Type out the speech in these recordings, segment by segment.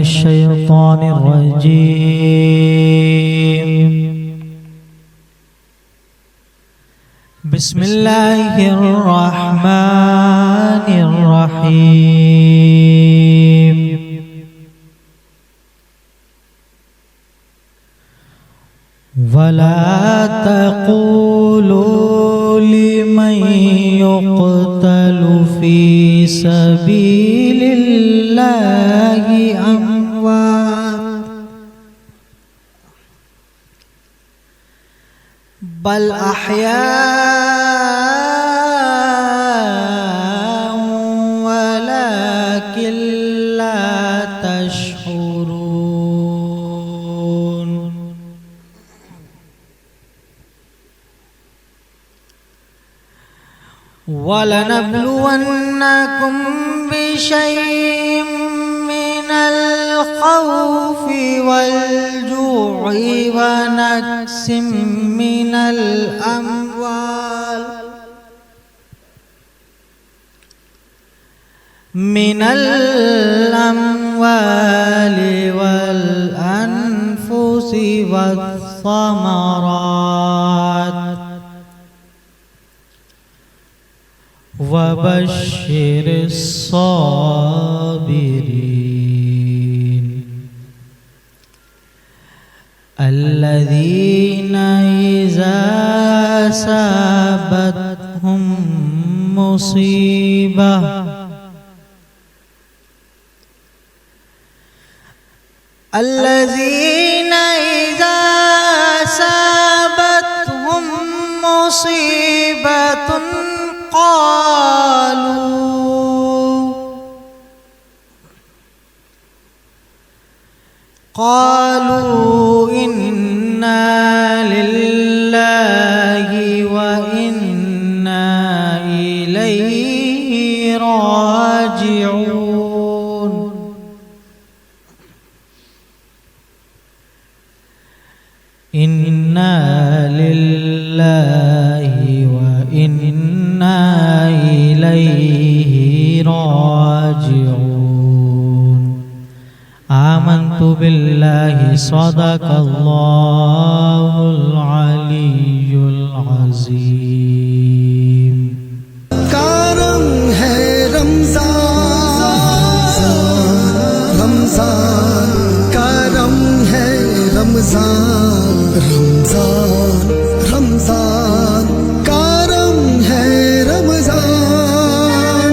الشيطان الرجيم. بسم الله الرحمن الرحيم. ولا تقولوا لمن يقتل في سبيل الله أموات بل أحياء ولكن لا تشعرون. وَلَنَبْلُوَنَّكُمْ بِشَيْءٍ مِّنَ الْخَوْفِ وَالْجُوعِ وَنَقْصٍ مِّنَ الْأَمْوَالِ وَالْأَنفُسِ وَالثَّمَرَاتِ وبشر الصابرين الذين إذا أصابتهم مصيبة قالوا إنا لله وإنا إليه راجعون. إنا لله وإنا إليه راجعون. آمنت بالله صدق الله العلي العظيم. کرم ہے رمضان رمضان کرم ہے رمضان رمضان رمضان کرم ہے رمضان.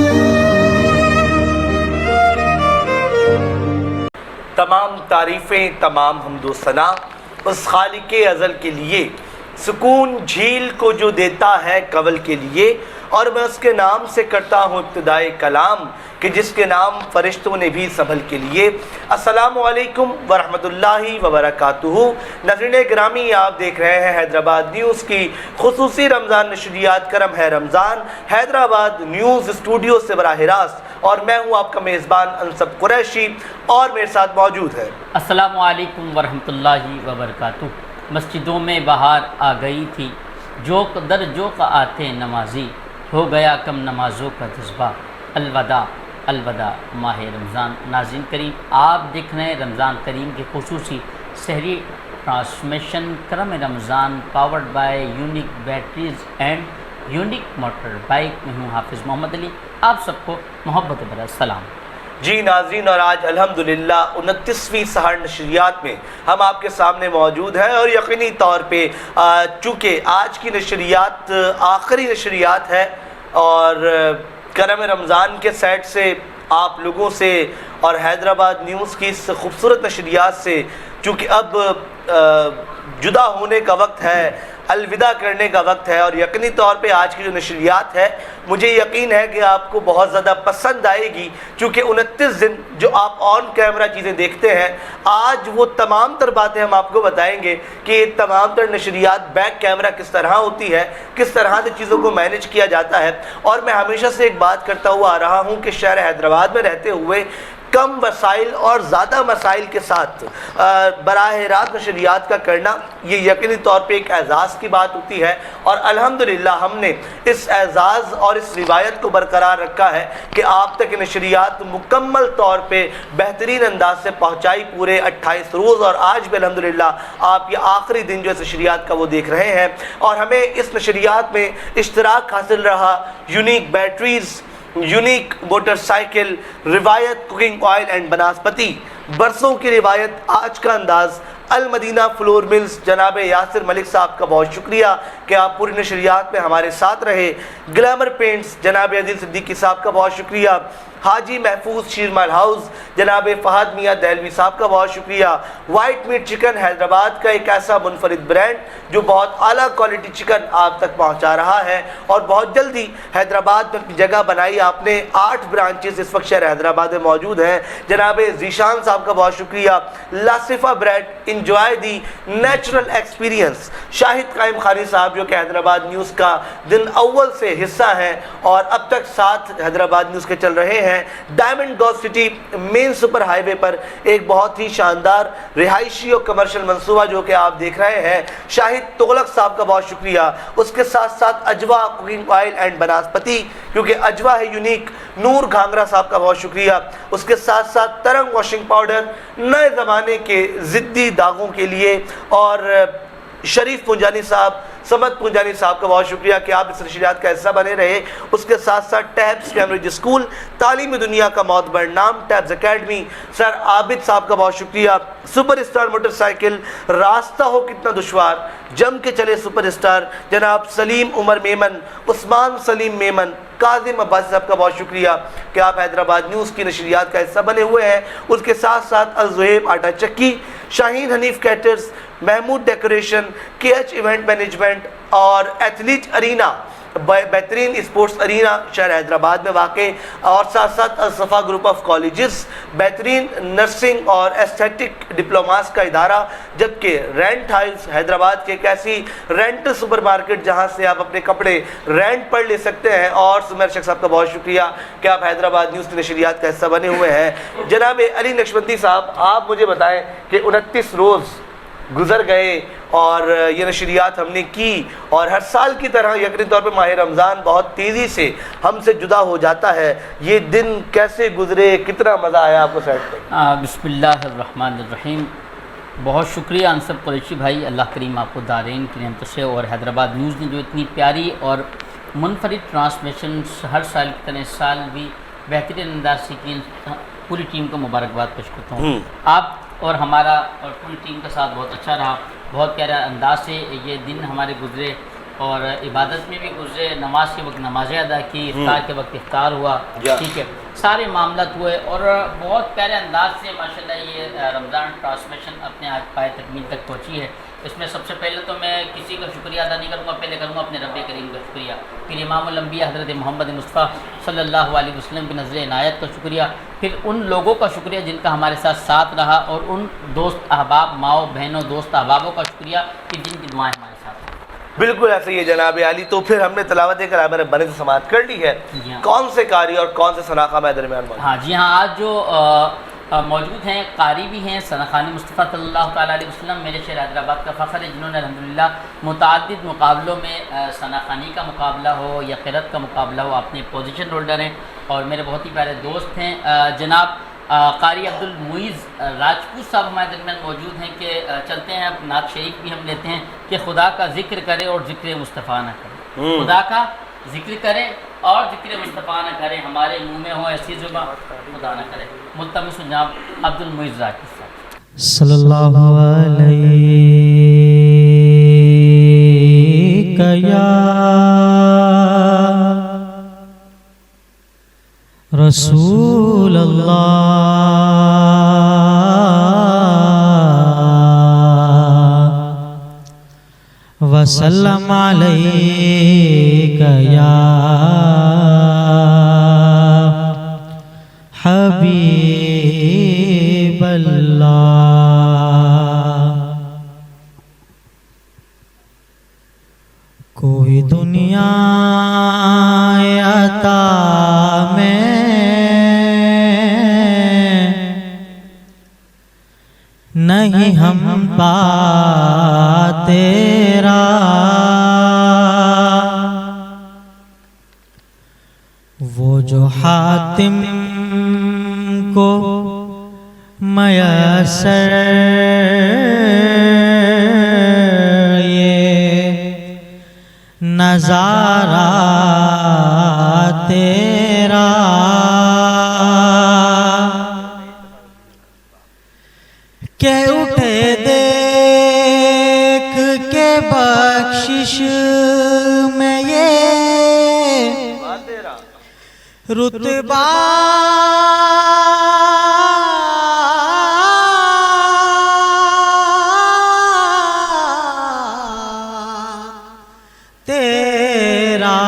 تمام تعریفیں، تمام حمد و ثنا اس خالق ازل کے لیے، سکون جھیل کو جو دیتا ہے کول کے لیے، اور میں اس کے نام سے کرتا ہوں ابتدائے کلام کہ جس کے نام فرشتوں نے بھی سنبھل کے لیے. السلام علیکم ورحمۃ اللہ وبرکاتہ. ناظرین گرامی، آپ دیکھ رہے ہیں حیدرآباد نیوز کی خصوصی رمضان نشریات کرم ہے رمضان، حیدرآباد نیوز اسٹوڈیو سے براہ راست، اور میں ہوں آپ کا میزبان انصب قریشی، اور میرے ساتھ موجود ہے. السلام علیکم ورحمۃ اللہ وبرکاتہ. مسجدوں میں بہار آ گئی تھی، جوق در جوق آتے نمازی، ہو گیا کم نمازوں کا جذبہ، الوداع الوداع ماہ رمضان. ناظرین کریم، آپ دیکھ رہے ہیں رمضان کریم کے خصوصی سحری ٹرانسمیشن کرم رمضان powered by unique batteries and unique motorbike. میں ہوں حافظ محمد علی، آپ سب کو محبت بھرا سلام. جی ناظرین، اور آج الحمدللہ 29ویں سحر نشریات میں ہم آپ کے سامنے موجود ہیں، اور یقینی طور پہ چونکہ آج کی نشریات آخری نشریات ہے، اور کرم رمضان کے سیٹ سے آپ لوگوں سے اور حیدرآباد نیوز کی اس خوبصورت نشریات سے چونکہ اب جدا ہونے کا وقت ہے، الوداع کرنے کا وقت ہے، اور یقینی طور پہ آج کی جو نشریات ہے مجھے یقین ہے کہ آپ کو بہت زیادہ پسند آئے گی، چونکہ 29 دن جو آپ آن کیمرہ چیزیں دیکھتے ہیں، آج وہ تمام تر باتیں ہم آپ کو بتائیں گے کہ یہ تمام تر نشریات بیک کیمرہ کس طرح ہوتی ہے، کس طرح سے چیزوں کو مینیج کیا جاتا ہے. اور میں ہمیشہ سے ایک بات کرتا ہوا آ رہا ہوں کہ شہر حیدرآباد میں رہتے ہوئے کم وسائل اور زیادہ مسائل کے ساتھ براہ راست نشریات کا کرنا یہ یقینی طور پہ ایک اعزاز کی بات ہوتی ہے، اور الحمدللہ ہم نے اس اعزاز اور اس روایت کو برقرار رکھا ہے کہ آپ تک نشریات مکمل طور پہ بہترین انداز سے پہنچائی پورے 28 روز، اور آج بھی الحمدللہ آپ یہ آخری دن جو اس نشریات کا وہ دیکھ رہے ہیں، اور ہمیں اس نشریات میں اشتراک حاصل رہا۔ Unique batteries, unique motor cycle, روایت کوکنگ آئل اینڈ بناسپتی، برسوں کی روایت، آج کا انداز، المدینہ فلور ملز، جناب یاسر ملک صاحب کا بہت شکریہ کہ آپ پوری نشریات میں ہمارے ساتھ رہے۔ گلیمر پینٹس، جناب عدیل صدیقی صاحب کا بہت شکریہ۔ حاجی محفوظ شیرمال ہاؤس، جناب فہد میاں دہلوی صاحب کا بہت شکریہ۔ وائٹ میٹ چکن حیدرآباد کا ایک ایسا منفرد برانڈ جو بہت اعلیٰ کوالٹی چکن آپ تک پہنچا رہا ہے، اور بہت جلدی حیدرآباد میں اپنی جگہ بنائی آپ نے۔ 8 برانچز اس وقت شہر حیدرآباد میں موجود ہیں۔ جناب ذیشان صاحب کا بہت شکریہ۔ لاسفہ bread, enjoy the natural experience. Shahid Qaimkhani صاحب جو کہ حیدرآباد نیوز کا دن اول سے حصہ ہیں اور اب تک ساتھ حیدرآباد نیوز کے چل رہے ہیں۔ ڈائمنڈ گولف سٹی مین سپر ہائی وے پر ایک بہت ہی شاندار رہائشی اور کمرشل منصوبہ جو کہ آپ دیکھ رہے ہیں۔ شاہد تغلق صاحب کا بہت شکریہ۔ اس کے ساتھ ساتھ اجوا کوکنگ آئل اینڈ بناسپتی، کیونکہ اجوا ہے یونیک، نور گھانگرا صاحب کا بہت شکریہ۔ اس کے ساتھ ساتھ ترنگ واشنگ پاؤڈر، نئے زمانے کے ضدی داغوں کے لیے، اور شریف پنجانی صاحب، سمت پنجانی صاحب کا بہت شکریہ کہ آپ اس نشریات کا حصہ بنے رہے۔ اس کے ساتھ ساتھ ٹیبس کیمبرج اسکول، تعلیمی دنیا کا معتبر نام ٹیبس اکیڈمی، سر عابد صاحب کا بہت شکریہ۔ سپر اسٹار موٹر سائیکل، راستہ ہو کتنا دشوار، جم کے چلے سپر اسٹار، جناب سلیم عمر میمن، عثمان سلیم میمن، کاظم عباسی صاحب کا بہت شکریہ کہ آپ حیدرآباد نیوز کی نشریات کا حصہ بنے ہوئے ہیں۔ اس کے ساتھ ساتھ الزہیب آٹا چکی، شاہین حنیف کیٹرز، محمود ڈیکوریشن، کے ایچ ایونٹ مینجمنٹ، اور ایتھلیٹ ارینا، بہترین اسپورٹس ارینا شہر حیدرآباد میں واقع، اور ساتھ ساتھ الصفا گروپ آف کالجز، بہترین نرسنگ اور ایستھیٹک ڈپلوماس کا ادارہ، جبکہ رینٹ ہاؤس حیدرآباد کی ایک ایسی رینٹ سپر مارکیٹ جہاں سے آپ اپنے کپڑے رینٹ پر لے سکتے ہیں۔ اور سمیر شیخ صاحب کا بہت شکریہ کہ آپ حیدرآباد نیوز کی نشریات کا حصہ بنے ہوئے ہیں۔ جناب علی نقشبندی صاحب، آپ مجھے بتائیں کہ 29 روز گزر گئے اور یہ نشریات ہم نے کی، اور ہر سال کی طرح یقینی طور پہ ماہ رمضان بہت تیزی سے ہم سے جدا ہو جاتا ہے۔ یہ دن کیسے گزرے، کتنا مزہ آیا آپ کو سیٹ پہ؟ بسم اللہ الرحمن الرحیم۔ بہت شکریہ انصب قریشی بھائی، اللہ کریم آپ کو دارین کی نعمتوں سے، اور حیدرآباد نیوز نے جو اتنی پیاری اور منفرد ٹرانسمیشن ہر سال کی طرح اس سال بھی بہترین انداز سے کی، پوری ٹیم کو مبارکباد پیش کرتا ہوں۔ آپ اور ہمارا اور پوری ٹیم کا ساتھ بہت اچھا رہا، بہت پیارا انداز سے یہ دن ہمارے گزرے، اور عبادت میں بھی گزرے، نماز کے وقت نمازیں ادا کی، افطار کے وقت افطار ہوا، ٹھیک ہے، سارے معاملات ہوئے، اور بہت پیارے انداز سے ماشاءاللہ یہ رمضان ٹرانسمیشن اپنے آج پائے تکمیل تک پہنچی ہے۔ اس میں سب سے پہلے تو میں کسی کا شکریہ ادا نہیں کروں گا، پہلے کروں گا اپنے رب کریم کا شکریہ، پھر امام الانبیاء حضرت محمد مصطفیٰ صلی اللہ علیہ وسلم کی نظر عنایت کا شکریہ، پھر ان لوگوں کا شکریہ جن کا ہمارے ساتھ رہا، اور ان دوست احباب، ماؤں بہنوں، دوست احبابوں کا شکریہ کہ جن کی دعائیں ہمارے ساتھ ہیں۔ بالکل ایسے ہی ہے جناب علی۔ تو پھر ہم نے تلاوت کلام ربانی سے سماعت کر لی ہے، کون سے قاری اور کون سے ثناء خوان درمیان موجود؟ ہاں جی ہاں، آج جو موجود ہیں قاری بھی ہیں، ثناء خوانی مصطفیٰ صلی اللہ تعالیٰ علیہ وسلم میرے شہر حیدرآباد کا فخر ہے، جنہوں نے الحمدللہ متعدد مقابلوں میں ثناء خوانی کا مقابلہ ہو یا قرأت کا مقابلہ ہو، اپنے پوزیشن ہولڈر ہیں، اور میرے بہت ہی پیارے دوست ہیں۔ جناب قاری عبد المعیز راجپوت صاحب ہمارے درمیان موجود ہیں کہ چلتے ہیں، اب نعت شریف بھی ہم لیتے ہیں کہ خدا کا ذکر کرے اور ذکر مصطفیٰ نہ کرے، خدا کا ذکر کرے اور ذکر مصطفیٰ نہ کرے، ہمارے منہ میں ہو ایسی زبان خدا نہ کرے۔ ملتمس جناب عبد المعیز راجپوت صاحب صلی اللہ علیہ یا رسول اللہ وسلم علیک یا حبیب اللہ۔ کوئی دنیا عطا میں نہیں ہم پاتے وہ جو حاتم کو میسر یہ نظارہ تیرا کہ اٹھے دیکھ کے بخشش میں یہ رتبہ تیرا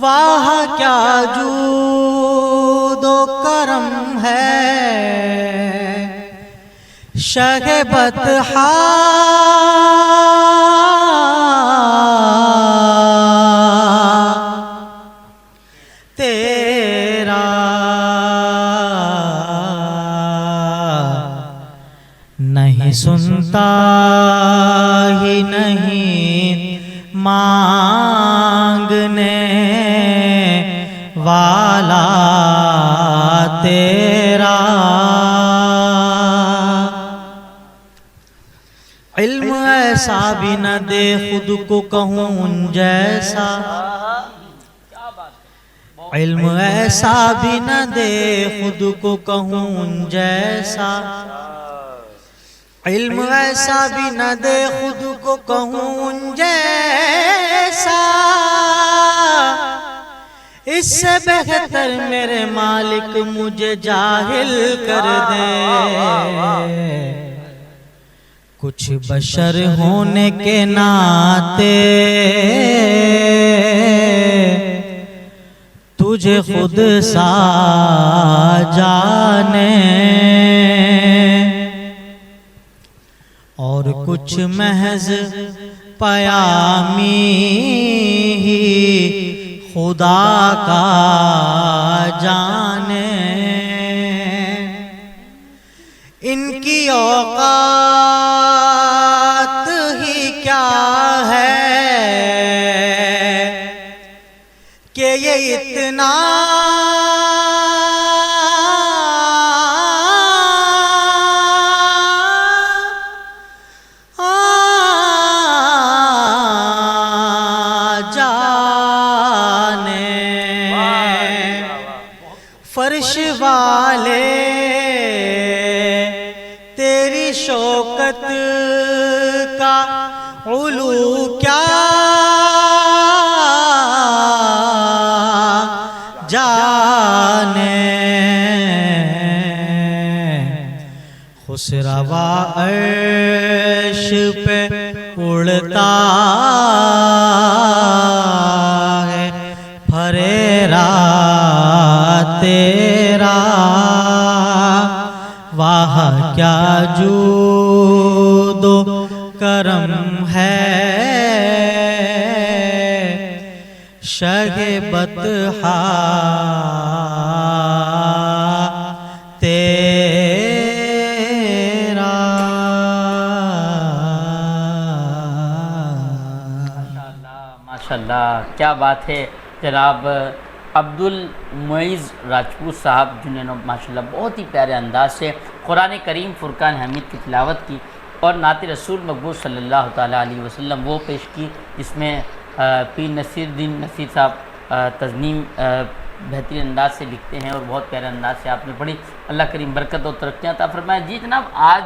واہ کیا جود و کرم ہے شہ بطحا تیرا نہیں سنتا ہی نہیں مانگنے والا تیرا علم ایسا بھی نہ دے خود کو کہوں ان جیسا علم ایسا بھی نہ دے خود کو کہوں ان جیسا علم ایسا بھی نہ دے خود کو کہوں ان جیسا اس سے بہتر میرے مالک مجھے جاہل کر دے کچھ بشر ہونے کے ناطے تجھے خود سا جانے اور کچھ محض پیامی ہی خدا کا جانے ان کی اوقات ہی کیا ہے کہ یہ اتنا فرش والے تیری شوکت کا علو کیا جانے خسروا عرش پہ اڑتا ہے پھریرا تیرا واہ کیا جود و کرم ہے شہ بطحا تیرا ماشاءاللہ کیا بات ہے جناب عبد المعیز راجپوت صاحب جنہوں نے ماشاءاللہ بہت ہی پیارے انداز سے قرآن کریم فرقان حمید کی تلاوت کی اور نعت رسول مقبول صلی اللہ تعالیٰ علیہ وسلم وہ پیش کی جس میں پیر نصیر الدین نصیر صاحب تضنیم بہترین انداز سے لکھتے ہیں اور بہت پیارے انداز سے آپ نے پڑھی. اللہ کریم برکت و ترقیاں عطا فرمائے. جی جناب آج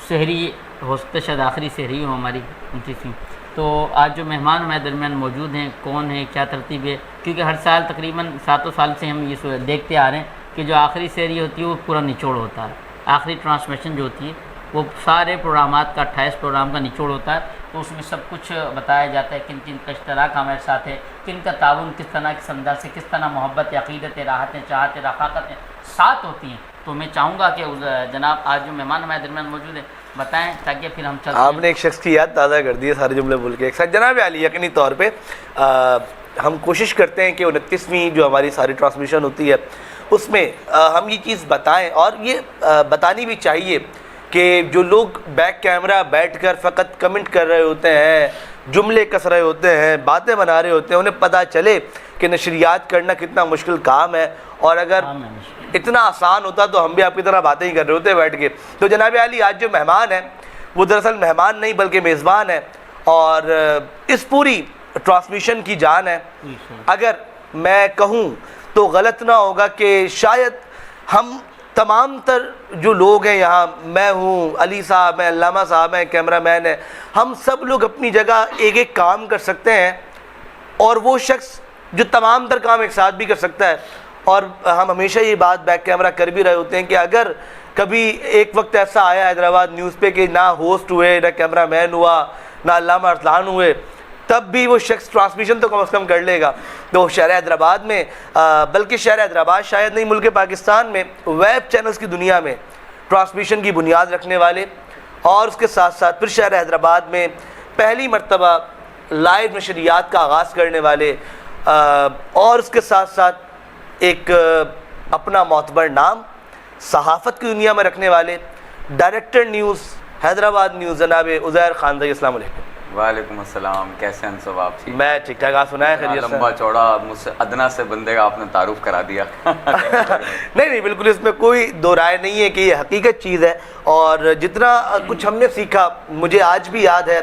سحری ہو سکتا ہے شاید آخری سحری ہو ہماری 29ویں، تو آج جو مہمان ہمارے درمیان موجود ہیں کون ہیں، کیا ترتیب ہے؟ کیونکہ ہر سال تقریباً 7 سال سے ہم یہ دیکھتے آ رہے ہیں کہ جو آخری سحری ہوتی ہے وہ پورا نچوڑ ہوتا ہے، آخری ٹرانسمیشن جو ہوتی ہے وہ سارے پروگرامات کا 28 پروگرام کا نچوڑ ہوتا ہے، تو اس میں سب کچھ بتایا جاتا ہے کن کن کا اشتراک ہمارے ساتھ ہے، کن کا تعاون کس طرح کس انداز سے، کس طرح محبت عقیدتیں راحتیں چاہتیں رفاقتیں ساتھ ہوتی ہیں. تو میں چاہوں گا کہ جناب آج جو مہمان ہمارے درمیان موجود ہیں بتائیں تاکہ پھر ہم چلتے ہیں. آپ نے ایک شخص کی یاد تازہ کر دی ہے سارے جملے بول کے. ایک ساتھ جناب عالی یقینی طور پہ ہم کوشش کرتے ہیں کہ 29ویں جو ہماری ساری ٹرانسمیشن ہوتی ہے اس میں ہم یہ چیز بتائیں، اور یہ بتانی بھی چاہیے کہ جو لوگ بیک کیمرہ بیٹھ کر فقط کمنٹ کر رہے ہوتے ہیں، جملے کس رہے ہوتے ہیں، باتیں بنا رہے ہوتے ہیں، انہیں پتہ چلے کہ نشریات کرنا کتنا مشکل کام ہے، اور اگر اتنا آسان ہوتا تو ہم بھی آپ کی طرح باتیں ہی کر رہے ہوتے بیٹھ کے۔ تو جناب عالی آج جو مہمان ہیں وہ دراصل مہمان نہیں بلکہ میزبان ہے، اور اس پوری ٹرانسمیشن کی جان ہے۔ اگر میں کہوں تو غلط نہ ہوگا کہ شاید ہم تمام تر جو لوگ ہیں یہاں، میں ہوں، علی صاحب ہیں، علامہ صاحب ہیں، کیمرہ مین ہیں، ہم سب لوگ اپنی جگہ ایک ایک کام کر سکتے ہیں، اور وہ شخص جو تمام تر کام ایک ساتھ بھی کر سکتا ہے۔ اور ہم ہمیشہ یہ بات بیک کیمرہ کر بھی رہے ہوتے ہیں کہ اگر کبھی ایک وقت ایسا آیا حیدرآباد نیوز پہ کہ نہ ہوسٹ ہوئے، نہ کیمرہ مین ہوا، نہ علامہ ارسلان ہوئے، تب بھی وہ شخص ٹرانسمیشن تو کم از کم کر لے گا۔ تو شہر حیدرآباد میں، بلکہ شہر حیدرآباد شاید نہیں ملک پاکستان میں، ویب چینلز کی دنیا میں ٹرانسمیشن کی بنیاد رکھنے والے، اور اس کے ساتھ ساتھ پھر شہر حیدرآباد میں پہلی مرتبہ لائیو نشریات کا آغاز کرنے والے، اور اس کے ساتھ ساتھ ایک اپنا معتبر نام صحافت کی دنیا میں رکھنے والے ڈائریکٹر نیوز حیدرآباد نیوز جناب عزیر خاندئی۔ السلام علیکم۔ وعلیکم السلام، کیسے ہیں سب آپ؟ میں ٹھیک ٹھاک، آپ سنائیں خیریت سے؟ لمبا چوڑا مجھ سے ادنا سے بندے کا آپ نے تعارف کرا دیا۔ نہیں بالکل، اس میں کوئی دو رائے نہیں ہے کہ یہ حقیقت چیز ہے، اور جتنا کچھ ہم نے سیکھا مجھے آج بھی یاد ہے،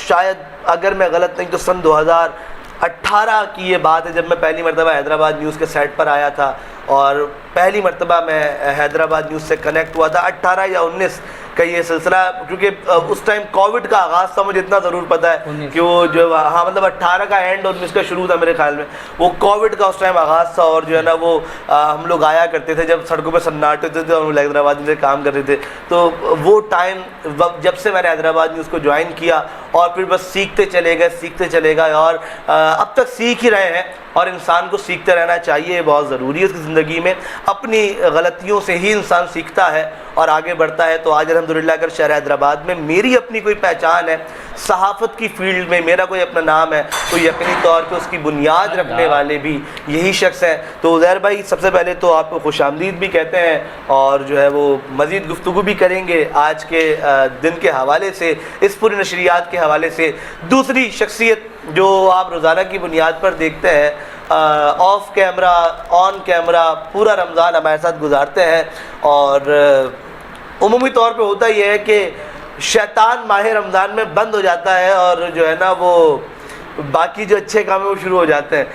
شاید اگر میں غلط نہیں تو سن 2018 کی یہ بات ہے جب میں پہلی مرتبہ حیدرآباد نیوز کے سیٹ پر آیا تھا، اور پہلی مرتبہ میں حیدرآباد نیوز سے کنیکٹ ہوا تھا۔ 18 یا 19 کا یہ سلسلہ، کیونکہ اس ٹائم کووڈ کا آغاز تھا، مجھے اتنا ضرور پتہ ہے کہ وہ جو ہاں مطلب 18 کا اینڈ اور 19 کا شروع تھا میرے خیال میں، وہ کووڈ کا اس ٹائم آغاز تھا، اور جو ہے نا وہ ہم لوگ آیا کرتے تھے جب سڑکوں پہ سناٹے ہوتے تھے اور ہم حیدرآباد میں کام کر رہے تھے۔ تو وہ ٹائم جب سے میں نے حیدرآباد نیوز کو جوائن کیا، اور پھر بس سیکھتے چلے گئے، اور اب تک سیکھ ہی رہے ہیں، اور انسان کو سیکھتے رہنا چاہیے، بہت ضروری ہے اس کی زندگی میں۔ اپنی غلطیوں سے ہی انسان سیکھتا ہے اور آگے بڑھتا ہے۔ تو آج الحمدللہ اگر شہر حیدرآباد میں میری اپنی کوئی پہچان ہے، صحافت کی فیلڈ میں میرا کوئی اپنا نام ہے، تو یقینی طور پہ اس کی بنیاد رکھنے والے بھی یہی شخص ہیں۔ تو عزیر بھائی سب سے پہلے تو آپ کو خوش آمدید بھی کہتے ہیں، اور جو ہے وہ مزید گفتگو بھی کریں گے آج کے دن کے حوالے سے، اس پوری نشریات کے حوالے سے۔ دوسری شخصیت جو آپ روزانہ کی بنیاد پر دیکھتے ہیں، آف کیمرہ آن کیمرہ پورا رمضان ہمارے ساتھ گزارتے ہیں، اور عمومی طور پہ ہوتا یہ ہے کہ شیطان ماہ رمضان میں بند ہو جاتا ہے، اور جو ہے نا وہ باقی جو اچھے کام ہیں وہ شروع ہو جاتے ہیں۔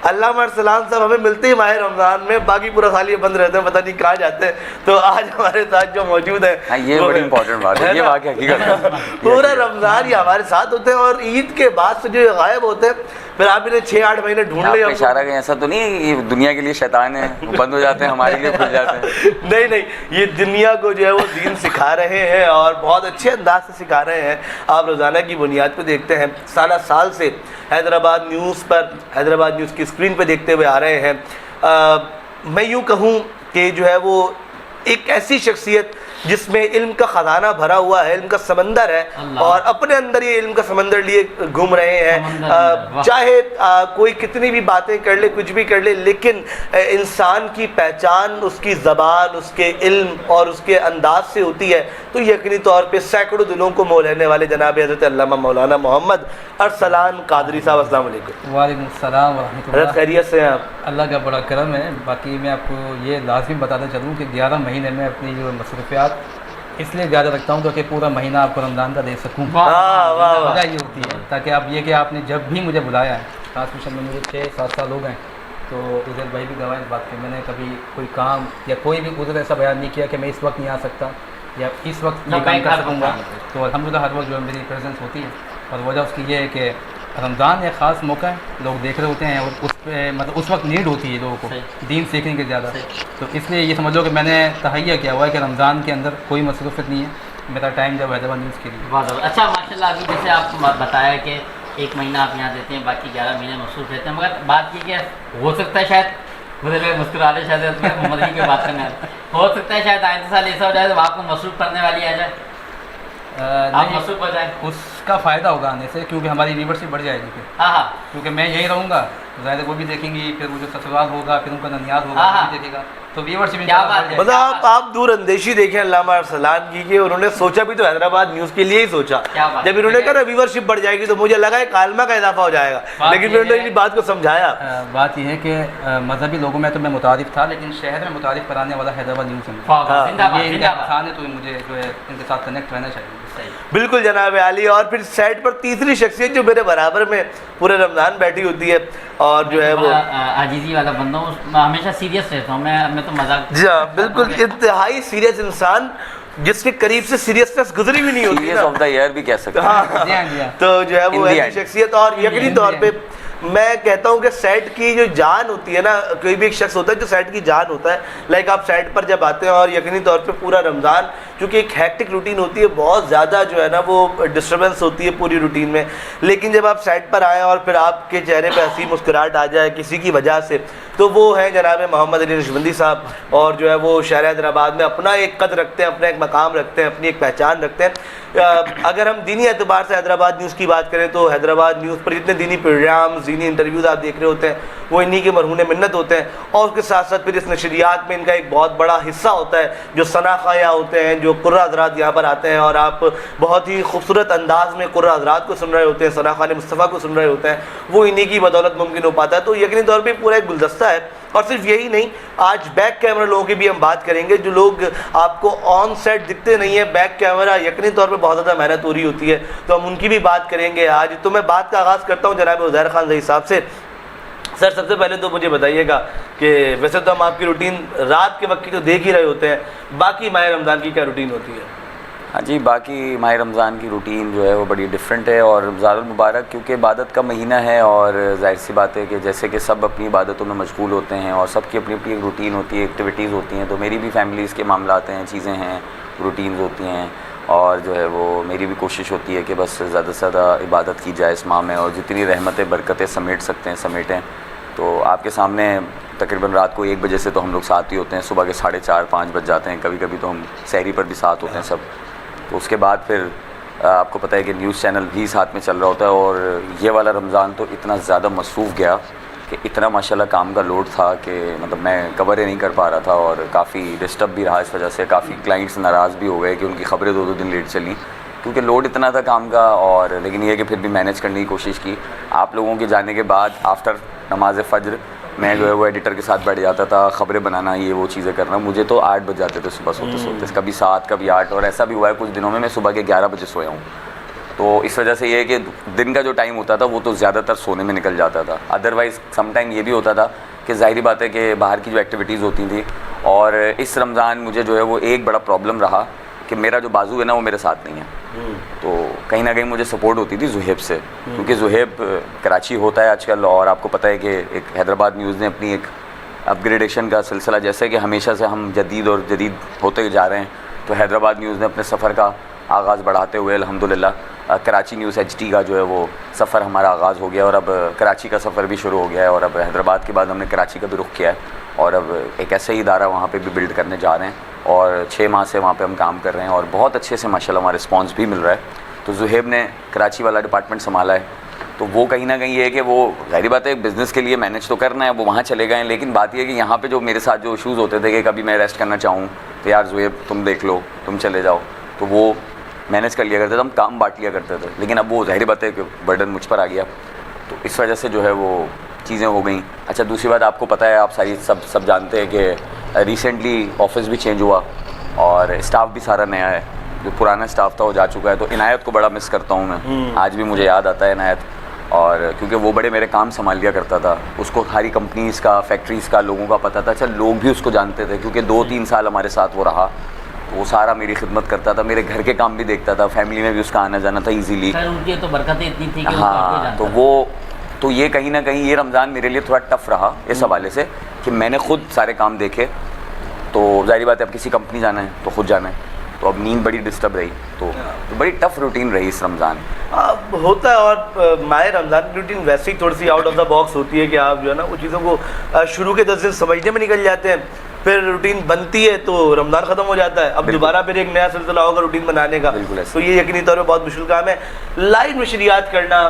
علامہ ارسلان صاحب ہمیں ملتے ہی ماہ رمضان میں، باقی پورا سال یہ بند رہتے ہیں، پتہ نہیں کہاں جاتے ہیں۔ تو آج ہمارے ساتھ جو موجود ہیں، یہ بڑی امپورٹنٹ بات ہے، یہ واقعی حقیقت ہے، پورا رمضان یہ ہمارے ساتھ ہوتے ہیں، اور عید کے بعد سے جو غائب ہوتے ہیں، پھر آپ انہیں 6-8 مہینے ڈھونڈ لیں۔ اشارہ کہ ایسا تو نہیں ہے یہ دنیا کے لیے شیطان ہے، وہ بند ہو جاتے ہیں، ہمارے لیے کھل جاتے ہیں؟ نہیں، یہ دنیا کو جو ہے وہ دین سکھا رہے ہیں، اور بہت اچھے انداز سے سکھا رہے ہیں۔ آپ روزانہ کی بنیاد پہ دیکھتے ہیں، سالہ سال سے حیدرآباد نیوز پر، حیدرآباد نیوز کی اسکرین پہ دیکھتے ہوئے آ رہے ہیں۔ میں یوں کہوں کہ جو ہے وہ ایک ایسی شخصیت جس میں علم کا خزانہ بھرا ہوا ہے، علم کا سمندر ہے، اور اپنے اندر یہ علم کا سمندر لیے گھوم رہے ہیں۔ چاہے کوئی کتنی بھی باتیں کر لے، کچھ بھی کر لے، لیکن انسان کی پہچان اس کی زبان، اس کے علم اور اس کے انداز سے ہوتی ہے۔ تو یقینی طور پہ سینکڑوں دلوں کو مو لینے والے جناب حضرت علامہ مولانا محمد ارسلان قادری صاحب، السلام علیکم۔ وعلیکم السلام ورحمۃ حضرت اللہ۔ خیریت سے ہیں آپ؟ اللہ کا بڑا کرم ہے۔ باقی میں آپ کو یہ لازمی بتاتا چلوں کہ 11 مہینے میں اپنی جو مصروفیات اس لیے زیادہ رکھتا ہوں تاکہ پورا مہینہ آپ کو رمضان کا دے سکوں۔ وجہ یہ ہوتی ہے تاکہ آپ یہ کہ آپ نے جب بھی مجھے بلایا ہے، ٹرانسمیشن میں مجھے 6-7 سال ہو گئے، تو عزیر بھائی بھی گواہ اس بات کے، میں نے کبھی کوئی کام یا کوئی بھی عذر ایسا بیان نہیں کیا کہ میں اس وقت نہیں آ سکتا یا اس وقت یہ کام کر سکوں گا۔ تو الحمدللہ ہر وقت جو ہے میری پریزنس ہوتی ہے، اور وجہ اس کی یہ ہے کہ رمضان ایک خاص موقع ہے، لوگ دیکھ رہے ہوتے ہیں، اور اس پہ مطلب اس وقت نیڈ ہوتی ہے لوگوں کو دین سیکھنے کے زیادہ۔ تو اس لیے یہ سمجھ لو کہ میں نے تہیہ کیا ہوا ہے کہ رمضان کے اندر کوئی مصروفیت نہیں ہے، میرا ٹائم جب حیدرآباد نیوز کے لیے۔ اچھا ماشاء اللہ، ابھی جیسے آپ بتایا کہ 1 مہینہ آپ یہاں دیتے ہیں، باقی 11 مہینے مصروف رہتے ہیں، مگر بات یہ کہ ہو سکتا ہے شاید مجھے مسکرا لے، شاید محمد کی بات کرنا ہے، ہو سکتا ہے شاید آئندہ سال ایسا ہو جائے تو آپ کو مصروف کرنے والی آ جائے، آپ مصروف ہو جائیں، اس کا فائدہ ہوگا آنے سے، کیونکہ ہماری ویورشپ بڑھ جائے گی پھر، ہاں کیونکہ میں یہی رہوں گا ظاہر ہے وہ بھی دیکھیں گی, پھر وہ جو سسرال ہوگا, پھر ان کا ننیال ہوگا, وہ بھی دیکھے گا, تو ویورشپ کیا بات ہے. مطلب آپ دور اندیشی دیکھیں علامہ ارسلان کی, کہ انہوں نے سوچا بھی تو حیدرآباد نیوز کے لیے ہی سوچا. جب انہوں نے کہا نا ویورشپ بڑھ جائے گی تو مجھے لگا ایک عالمہ کا اضافہ ہو جائے گا, لیکن پھر انہوں نے بات کو سمجھایا. بات یہ ہے کہ مذہبی لوگوں میں تو میں متعارف تھا, لیکن شہر میں متعارف کرانے والا حیدرآباد نیوز ہے, یہ انسان ہے, تو مجھے جو ہے ان کے ساتھ کنیکٹ رہنا چاہیے. بالکل جناب عالی. اور پھر سیٹ پر تیسری شخصیت جو میرے برابر میں پورے رمضان بیٹھی ہوتی ہے اور جو ہے وہ عاجزی والا بندہ ہوں, میں ہمیشہ سیریس رہتا ہوں, میں تو مذاق. جی ہاں بالکل, انتہائی سیریس انسان جس کے قریب سے سیریسنس گزری بھی نہیں ہوتی. سیریس آف دا ایئر بھی کہہ سکتے ہیں. تو جو ہے وہ ایسی شخصیت, اور یقینی طور پہ میں کہتا ہوں کہ سیٹ کی جو جان ہوتی ہے نا, کوئی بھی ایک شخص ہوتا ہے جو سیٹ کی جان ہوتا ہے. لائک آپ سیٹ پر جب آتے ہیں اور یقینی طور پہ پورا رمضان چونکہ ایک ہیکٹک روٹین ہوتی ہے, بہت زیادہ جو ہے نا وہ ڈسٹربنس ہوتی ہے پوری روٹین میں, لیکن جب آپ سیٹ پر آئیں اور پھر آپ کے چہرے پہ ہنسی مسکراہٹ آ جائے کسی کی وجہ سے, تو وہ ہیں جناب محمد علی نقشبندی صاحب, اور جو ہے وہ شہر حیدرآباد میں اپنا ایک قد رکھتے ہیں, اپنا ایک مقام رکھتے ہیں, اپنی ایک پہچان رکھتے ہیں. اگر ہم دینی اعتبار سے حیدرآباد نیوز کی بات کریں تو حیدرآباد نیوز پر جتنے دینی پروگرام, دینی انٹرویوز آپ دیکھ رہے ہوتے ہیں وہ انہی کے مرہون منت ہوتے ہیں, اور اس کے ساتھ ساتھ پھر اس نشریات میں ان کا ایک بہت بڑا حصہ ہوتا ہے جو ثناء یہاں ہوتے ہیں, جو قرہ حضرات یہاں پر آتے ہیں, اور آپ بہت ہی خوبصورت انداز میں قرہ حضرات کو سن رہے ہوتے ہیں, ثناء مصطفیٰ کو سن رہے ہوتے ہیں, وہ انہی کی بدولت ممکن ہو پاتا ہے. تو یقینی طور پہ پورا ایک گلدستہ ہے. اور صرف یہی نہیں, آج بیک کیمرہ لوگوں کی بھی ہم بات کریں گے, جو لوگ آپ کو آن سیٹ دکھتے نہیں ہیں, بیک کیمرہ یقینی طور پہ بہت زیادہ محنت ہو رہی ہوتی ہے, تو ہم ان کی بھی بات کریں گے آج. تو میں بات کا آغاز کرتا ہوں جناب عزیر خان زئی صاحب سے. سر سب سے پہلے تو مجھے بتائیے گا کہ ویسے تو ہم آپ کی روٹین رات کے وقت کی تو دیکھ ہی رہے ہوتے ہیں, باقی ماہ رمضان کی کیا روٹین ہوتی ہے؟ ہاں جی, باقی ماہ رمضان کی روٹین جو ہے وہ بڑی ڈیفرنٹ ہے, اور رمضان المبارک کیونکہ عبادت کا مہینہ ہے, اور ظاہر سی بات ہے کہ جیسے کہ سب اپنی عبادتوں میں مشغول ہوتے ہیں اور سب کی اپنی اپنی ایک روٹین ہوتی ہے, ایکٹیویٹیز ہوتی ہیں. تو میری بھی فیملیز کے معاملات ہیں, چیزیں ہیں, روٹینز ہوتی ہیں, اور جو ہے وہ میری بھی کوشش ہوتی ہے کہ بس زیادہ سے زیادہ عبادت کی جائے اس ماہ میں, اور جتنی رحمتیں برکتیں سمیٹ سکتے ہیں سمیٹیں. تو آپ کے سامنے تقریباً رات کو 1 بجے سے تو ہم لوگ ساتھ ہی ہوتے ہیں, صبح کے 4:30-5 بج جاتے ہیں, کبھی کبھی تو ہم سحری پر بھی ساتھ ہوتے ہیں سب. تو اس کے بعد پھر آپ کو پتہ ہے کہ نیوز چینل بھی ساتھ میں چل رہا ہوتا ہے, اور یہ والا رمضان تو اتنا زیادہ مصروف گیا کہ اتنا ماشاءاللہ کام کا لوڈ تھا کہ مطلب میں کور ہی نہیں کر پا رہا تھا, اور کافی ڈسٹرب بھی رہا اس وجہ سے. کافی کلائنٹس ناراض بھی ہو گئے کہ ان کی خبریں 2 دن لیٹ چلیں, کیونکہ لوڈ اتنا تھا کام کا. اور لیکن یہ کہ پھر بھی مینیج کرنے کی کوشش کی. آپ لوگوں کے جانے کے بعد آفٹر نماز فجر میں جو ہے وہ ایڈیٹر کے ساتھ بیٹھ جاتا تھا, خبریں بنانا, یہ وہ چیزیں کرنا. مجھے تو 8 بج جاتے تھے صبح سوتے سوتے, کبھی 7 کبھی 8, اور ایسا بھی ہوا ہے کچھ دنوں میں صبح کے 11 بجے سویا ہوں. تو اس وجہ سے یہ ہے کہ دن کا جو ٹائم ہوتا تھا وہ تو زیادہ تر سونے میں نکل جاتا تھا. ادروائز سم ٹائم یہ بھی ہوتا تھا کہ ظاہری بات ہے کہ باہر کی جو ایکٹیویٹیز ہوتی تھیں. اور اس رمضان مجھے جو ہے وہ ایک بڑا پرابلم رہا کہ میرا جو بازو ہے نا وہ میرے ساتھ نہیں ہے. تو کہیں نہ کہیں مجھے سپورٹ ہوتی تھی زہیب سے, کیونکہ زہیب کراچی ہوتا ہے آج کل, اور آپ کو پتہ ہے کہ ایک حیدرآباد نیوز نے اپنی ایک اپ گریڈیشن کا سلسلہ, جیسے کہ ہمیشہ سے ہم جدید اور جدید ہوتے جا رہے ہیں, تو حیدرآباد نیوز نے اپنے سفر کا آغاز بڑھاتے ہوئے الحمدللہ کراچی نیوز HD کا جو ہے وہ سفر ہمارا آغاز ہو گیا, اور اب کراچی کا سفر بھی شروع ہو گیا ہے, اور اب حیدرآباد کے بعد ہم نے کراچی کا بھی رخ کیا ہے, اور اب ایک ایسا ہی ادارہ وہاں پہ بھی بلڈ کرنے جا رہے ہیں, اور 6 ماہ سے وہاں پہ ہم کام کر رہے ہیں, اور بہت اچھے سے ماشاءاللہ وہاں رسپانس بھی مل رہا ہے. تو زہیب نے کراچی والا ڈپارٹمنٹ سنبھالا ہے, تو وہ کہیں نہ کہیں یہ ہے کہ وہ ظاہری بات ہے بزنس کے لیے مینیج تو کرنا ہے, وہ وہاں چلے گئے ہیں, لیکن بات یہ ہے کہ یہاں پہ جو میرے ساتھ جو ایشوز ہوتے تھے کہ کبھی میں ریسٹ کرنا چاہوں تو یار زہیب تم دیکھ لو, تم چلے جاؤ, تو وہ مینیج کر لیا کرتے تھے, ہم کام بانٹ لیا کرتے تھے. لیکن اب وہ ظاہری بات ہے کہ برڈن مجھ پر آ گیا, تو اس وجہ سے جو ہے وہ چیزیں ہو گئیں. اچھا دوسری بات آپ کو پتہ ہے, آپ ساری سب جانتے ہیں کہ ریسنٹلی آفس بھی چینج ہوا, اور اسٹاف بھی سارا نیا ہے. جو پرانا اسٹاف تھا وہ جا چکا ہے, تو عنایت کو بڑا مس کرتا ہوں میں. آج بھی مجھے یاد آتا ہے عنایت, اور کیونکہ وہ بڑے میرے کام سنبھال لیا کرتا تھا. اس کو ساری کمپنیز کا, فیکٹریز کا, لوگوں کا پتہ تھا. اچھا لوگ بھی اس کو جانتے تھے کیونکہ 2-3 سال ہمارے ساتھ وہ رہا, وہ سارا میری خدمت کرتا تھا, میرے گھر کے کام بھی دیکھتا تھا, فیملی میں بھی اس کا آنا جانا تھا ایزیلی. ان کی تو برکتیں اتنی تھی کہ ہاں, تو وہ تو یہ کہیں نہ کہیں یہ رمضان میرے لیے تھوڑا ٹف رہا اس حوالے سے کہ میں نے خود سارے کام دیکھے. تو ظاہری بات ہے اب کسی کمپنی جانا ہے تو خود جانا ہے, تو اب نیند بڑی ڈسٹرب رہی, تو بڑی ٹف روٹین رہی اس رمضان. ہوتا ہے, اور ماہ رمضان کی روٹین ویسے ہی تھوڑی C out of the box ہوتی ہے کہ آپ جو ہے نا وہ چیزوں کو شروع کے 10 دن سمجھنے میں نکل جاتے ہیں, پھر روٹین بنتی ہے تو رمضان ختم ہو جاتا ہے, اب دوبارہ پھر ایک نیا سلسلہ ہوگا روٹین بنانے کا. تو یہ یقینی طور پہ بہت مشکل کام ہے. لائیو نشریات کرنا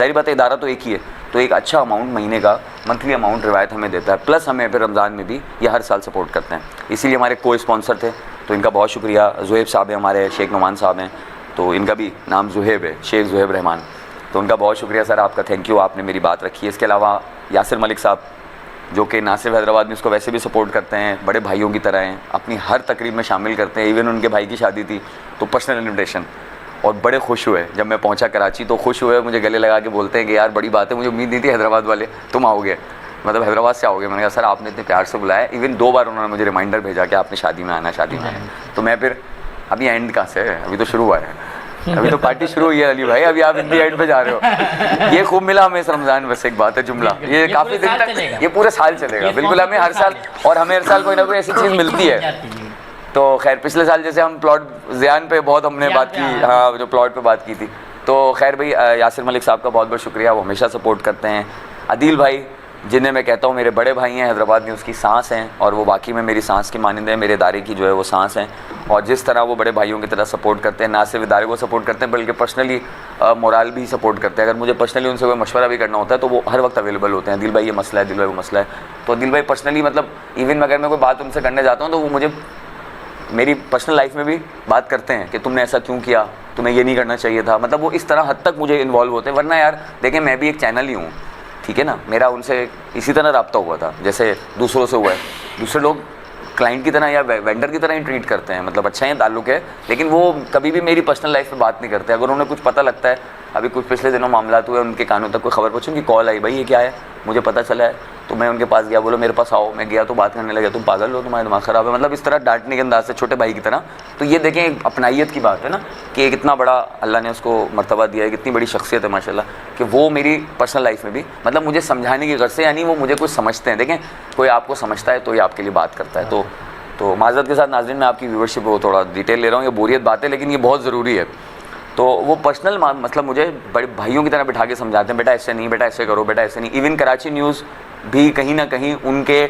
ظاہر بات ہے ادارہ تو ایک ہی ہے, تو ایک اچھا اماؤنٹ مہینے کا منتھلی اماؤنٹ روایت ہمیں دیتا ہے, پلس ہمیں پھر رمضان میں بھی یہ ہر سال سپورٹ کرتے ہیں. اسی لیے ہمارے کو اسپانسر تھے, تو ان کا بہت شکریہ. زہیب صاحب ہیں ہمارے, شیخ نعمان صاحب ہیں, تو ان کا بھی نام زہیب ہے, شیخ زہیب رحمان, تو ان کا بہت شکریہ سر, آپ کا تھینک یو, آپ نے میری بات رکھی ہے. اس کے علاوہ یاسر ملک صاحب جو کہ نہ صرف حیدرآباد میں اس کو ویسے بھی سپورٹ کرتے ہیں, بڑے بھائیوں کی طرح ہیں, اپنی ہر تقریب میں شامل کرتے ہیں. ایون ان کے بھائی کی شادی تھی تو پرسنل انویٹیشن, اور بڑے خوش ہوئے جب میں پہنچا کراچی, تو خوش ہوئے, مجھے گلے لگا کے بولتے ہیں کہ یار بڑی بات ہے, مجھے امید نہیں تھی حیدرآباد والے تم آؤ گے, مطلب حیدرآباد سے آؤ گے. میں نے کہا سر آپ نے اتنے پیار سے بلایا. ایون 2 بار انہوں نے مجھے ریمائنڈر بھیجا کہ آپ نے شادی میں آنا, شادی میں آنا. تو میں پھر ابھی اینڈ کہاں سے ہے, ابھی تو شروع ہوا ہے, ابھی تو پارٹی شروع ہوئی ہے علی بھائی, ابھی آپ اتنی اینڈ پہ جا رہے ہو. یہ خوب ملا ہمیں اس رمضان, بس ایک بات ہے جملہ, یہ کافی دن تک, یہ پورے سال چلے گا بالکل. ہمیں ہر سال, اور ہمیں ہر سال کوئی نہ کوئی ایسی چیز ملتی ہے. تو خیر پچھلے سال جیسے ہم پلاٹ زیان پہ بہت ہم نے بات کی, ہاں جو پلاٹ پہ بات کی تھی, تو خیر بھائی یاسر ملک صاحب کا بہت بہت شکریہ, وہ ہمیشہ سپورٹ کرتے ہیں. عدیل بھائی جنہیں میں کہتا ہوں میرے بڑے بھائی ہیں, حیدرآباد میں اس کی سانس ہیں, اور وہ واقعی میں میری سانس کی مانند ہیں, میرے ادارے کی جو ہے وہ سانس ہیں. اور جس طرح وہ بڑے بھائیوں کی طرح سپورٹ کرتے ہیں, نہ صرف ادارے کو سپورٹ کرتے ہیں بلکہ پرسنلی مورال بھی سپورٹ کرتے ہیں. اگر مجھے پرسنلی ان سے کوئی مشورہ بھی کرنا ہوتا ہے تو وہ ہر وقت اویلیبل ہوتے ہیں. عدیل بھائی یہ مسئلہ ہے, عدیل بھائی وہ مسئلہ ہے, تو عدیل بھائی پرسنلی مطلب ایون اگر میں کوئی بات ان سے کرنے جاتا ہوں تو وہ مجھے میری پرسنل لائف میں بھی بات کرتے ہیں کہ تم نے ایسا کیوں کیا, تمہیں یہ نہیں کرنا چاہیے تھا. مطلب وہ اس طرح حد تک مجھے انوالو ہوتے ہیں. ورنہ یار دیکھیں میں بھی ایک چینل ہی ہوں, ٹھیک ہے نا, میرا ان سے اسی طرح رابطہ ہوا تھا جیسے دوسروں سے ہوا ہے. دوسرے لوگ کلائنٹ کی طرح یا وینڈر کی طرح ہی ٹریٹ کرتے ہیں, مطلب اچھا ہی تعلق ہے, لیکن وہ کبھی بھی میری پرسنل لائف پہ بات نہیں کرتے. اگر انہیں کچھ پتہ لگتا ہے, ابھی کچھ پچھلے دنوں معاملات ہوئے, ان کے کانوں تک کوئی خبر پہنچی, ان کی کال آئی, بھائی یہ کیا ہے, مجھے پتہ چلا ہے, تو میں ان کے پاس گیا, بولو میرے پاس آؤ. میں گیا تو بات کرنے لگا, تم پاگل ہو, تمہارا دماغ خراب ہے, مطلب اس طرح ڈانٹنے کے انداز سے, چھوٹے بھائی کی طرح. تو یہ دیکھیں ایک اپنائیت کی بات ہے نا, کہ ایک اتنا بڑا اللہ نے اس کو مرتبہ دیا ہے, کتنی بڑی شخصیت ہے ماشاء اللہ, کہ وہ میری پرسنل لائف میں بھی مطلب مجھے سمجھانے کی غرض سے, یعنی وہ مجھے کچھ سمجھتے ہیں. دیکھیں کوئی آپ کو سمجھتا ہے تو یہ آپ کے لیے بات کرتا ہے. تو معذرت کے ساتھ ناظرین میں آپ کی ویورشپ کو تھوڑا ڈیٹیل لے رہا ہوں, یہ بوریت بات ہے لیکن یہ بہت ضروری ہے. تو وہ پرسنل مطلب مجھے بڑے بھائیوں کی طرح بٹھا کے سمجھاتے ہیں, بیٹا ایسے نہیں, بیٹا ایسے کرو, بیٹا ایسے نہیں. ایون کراچی نیوز بھی کہیں نہ کہیں ان کے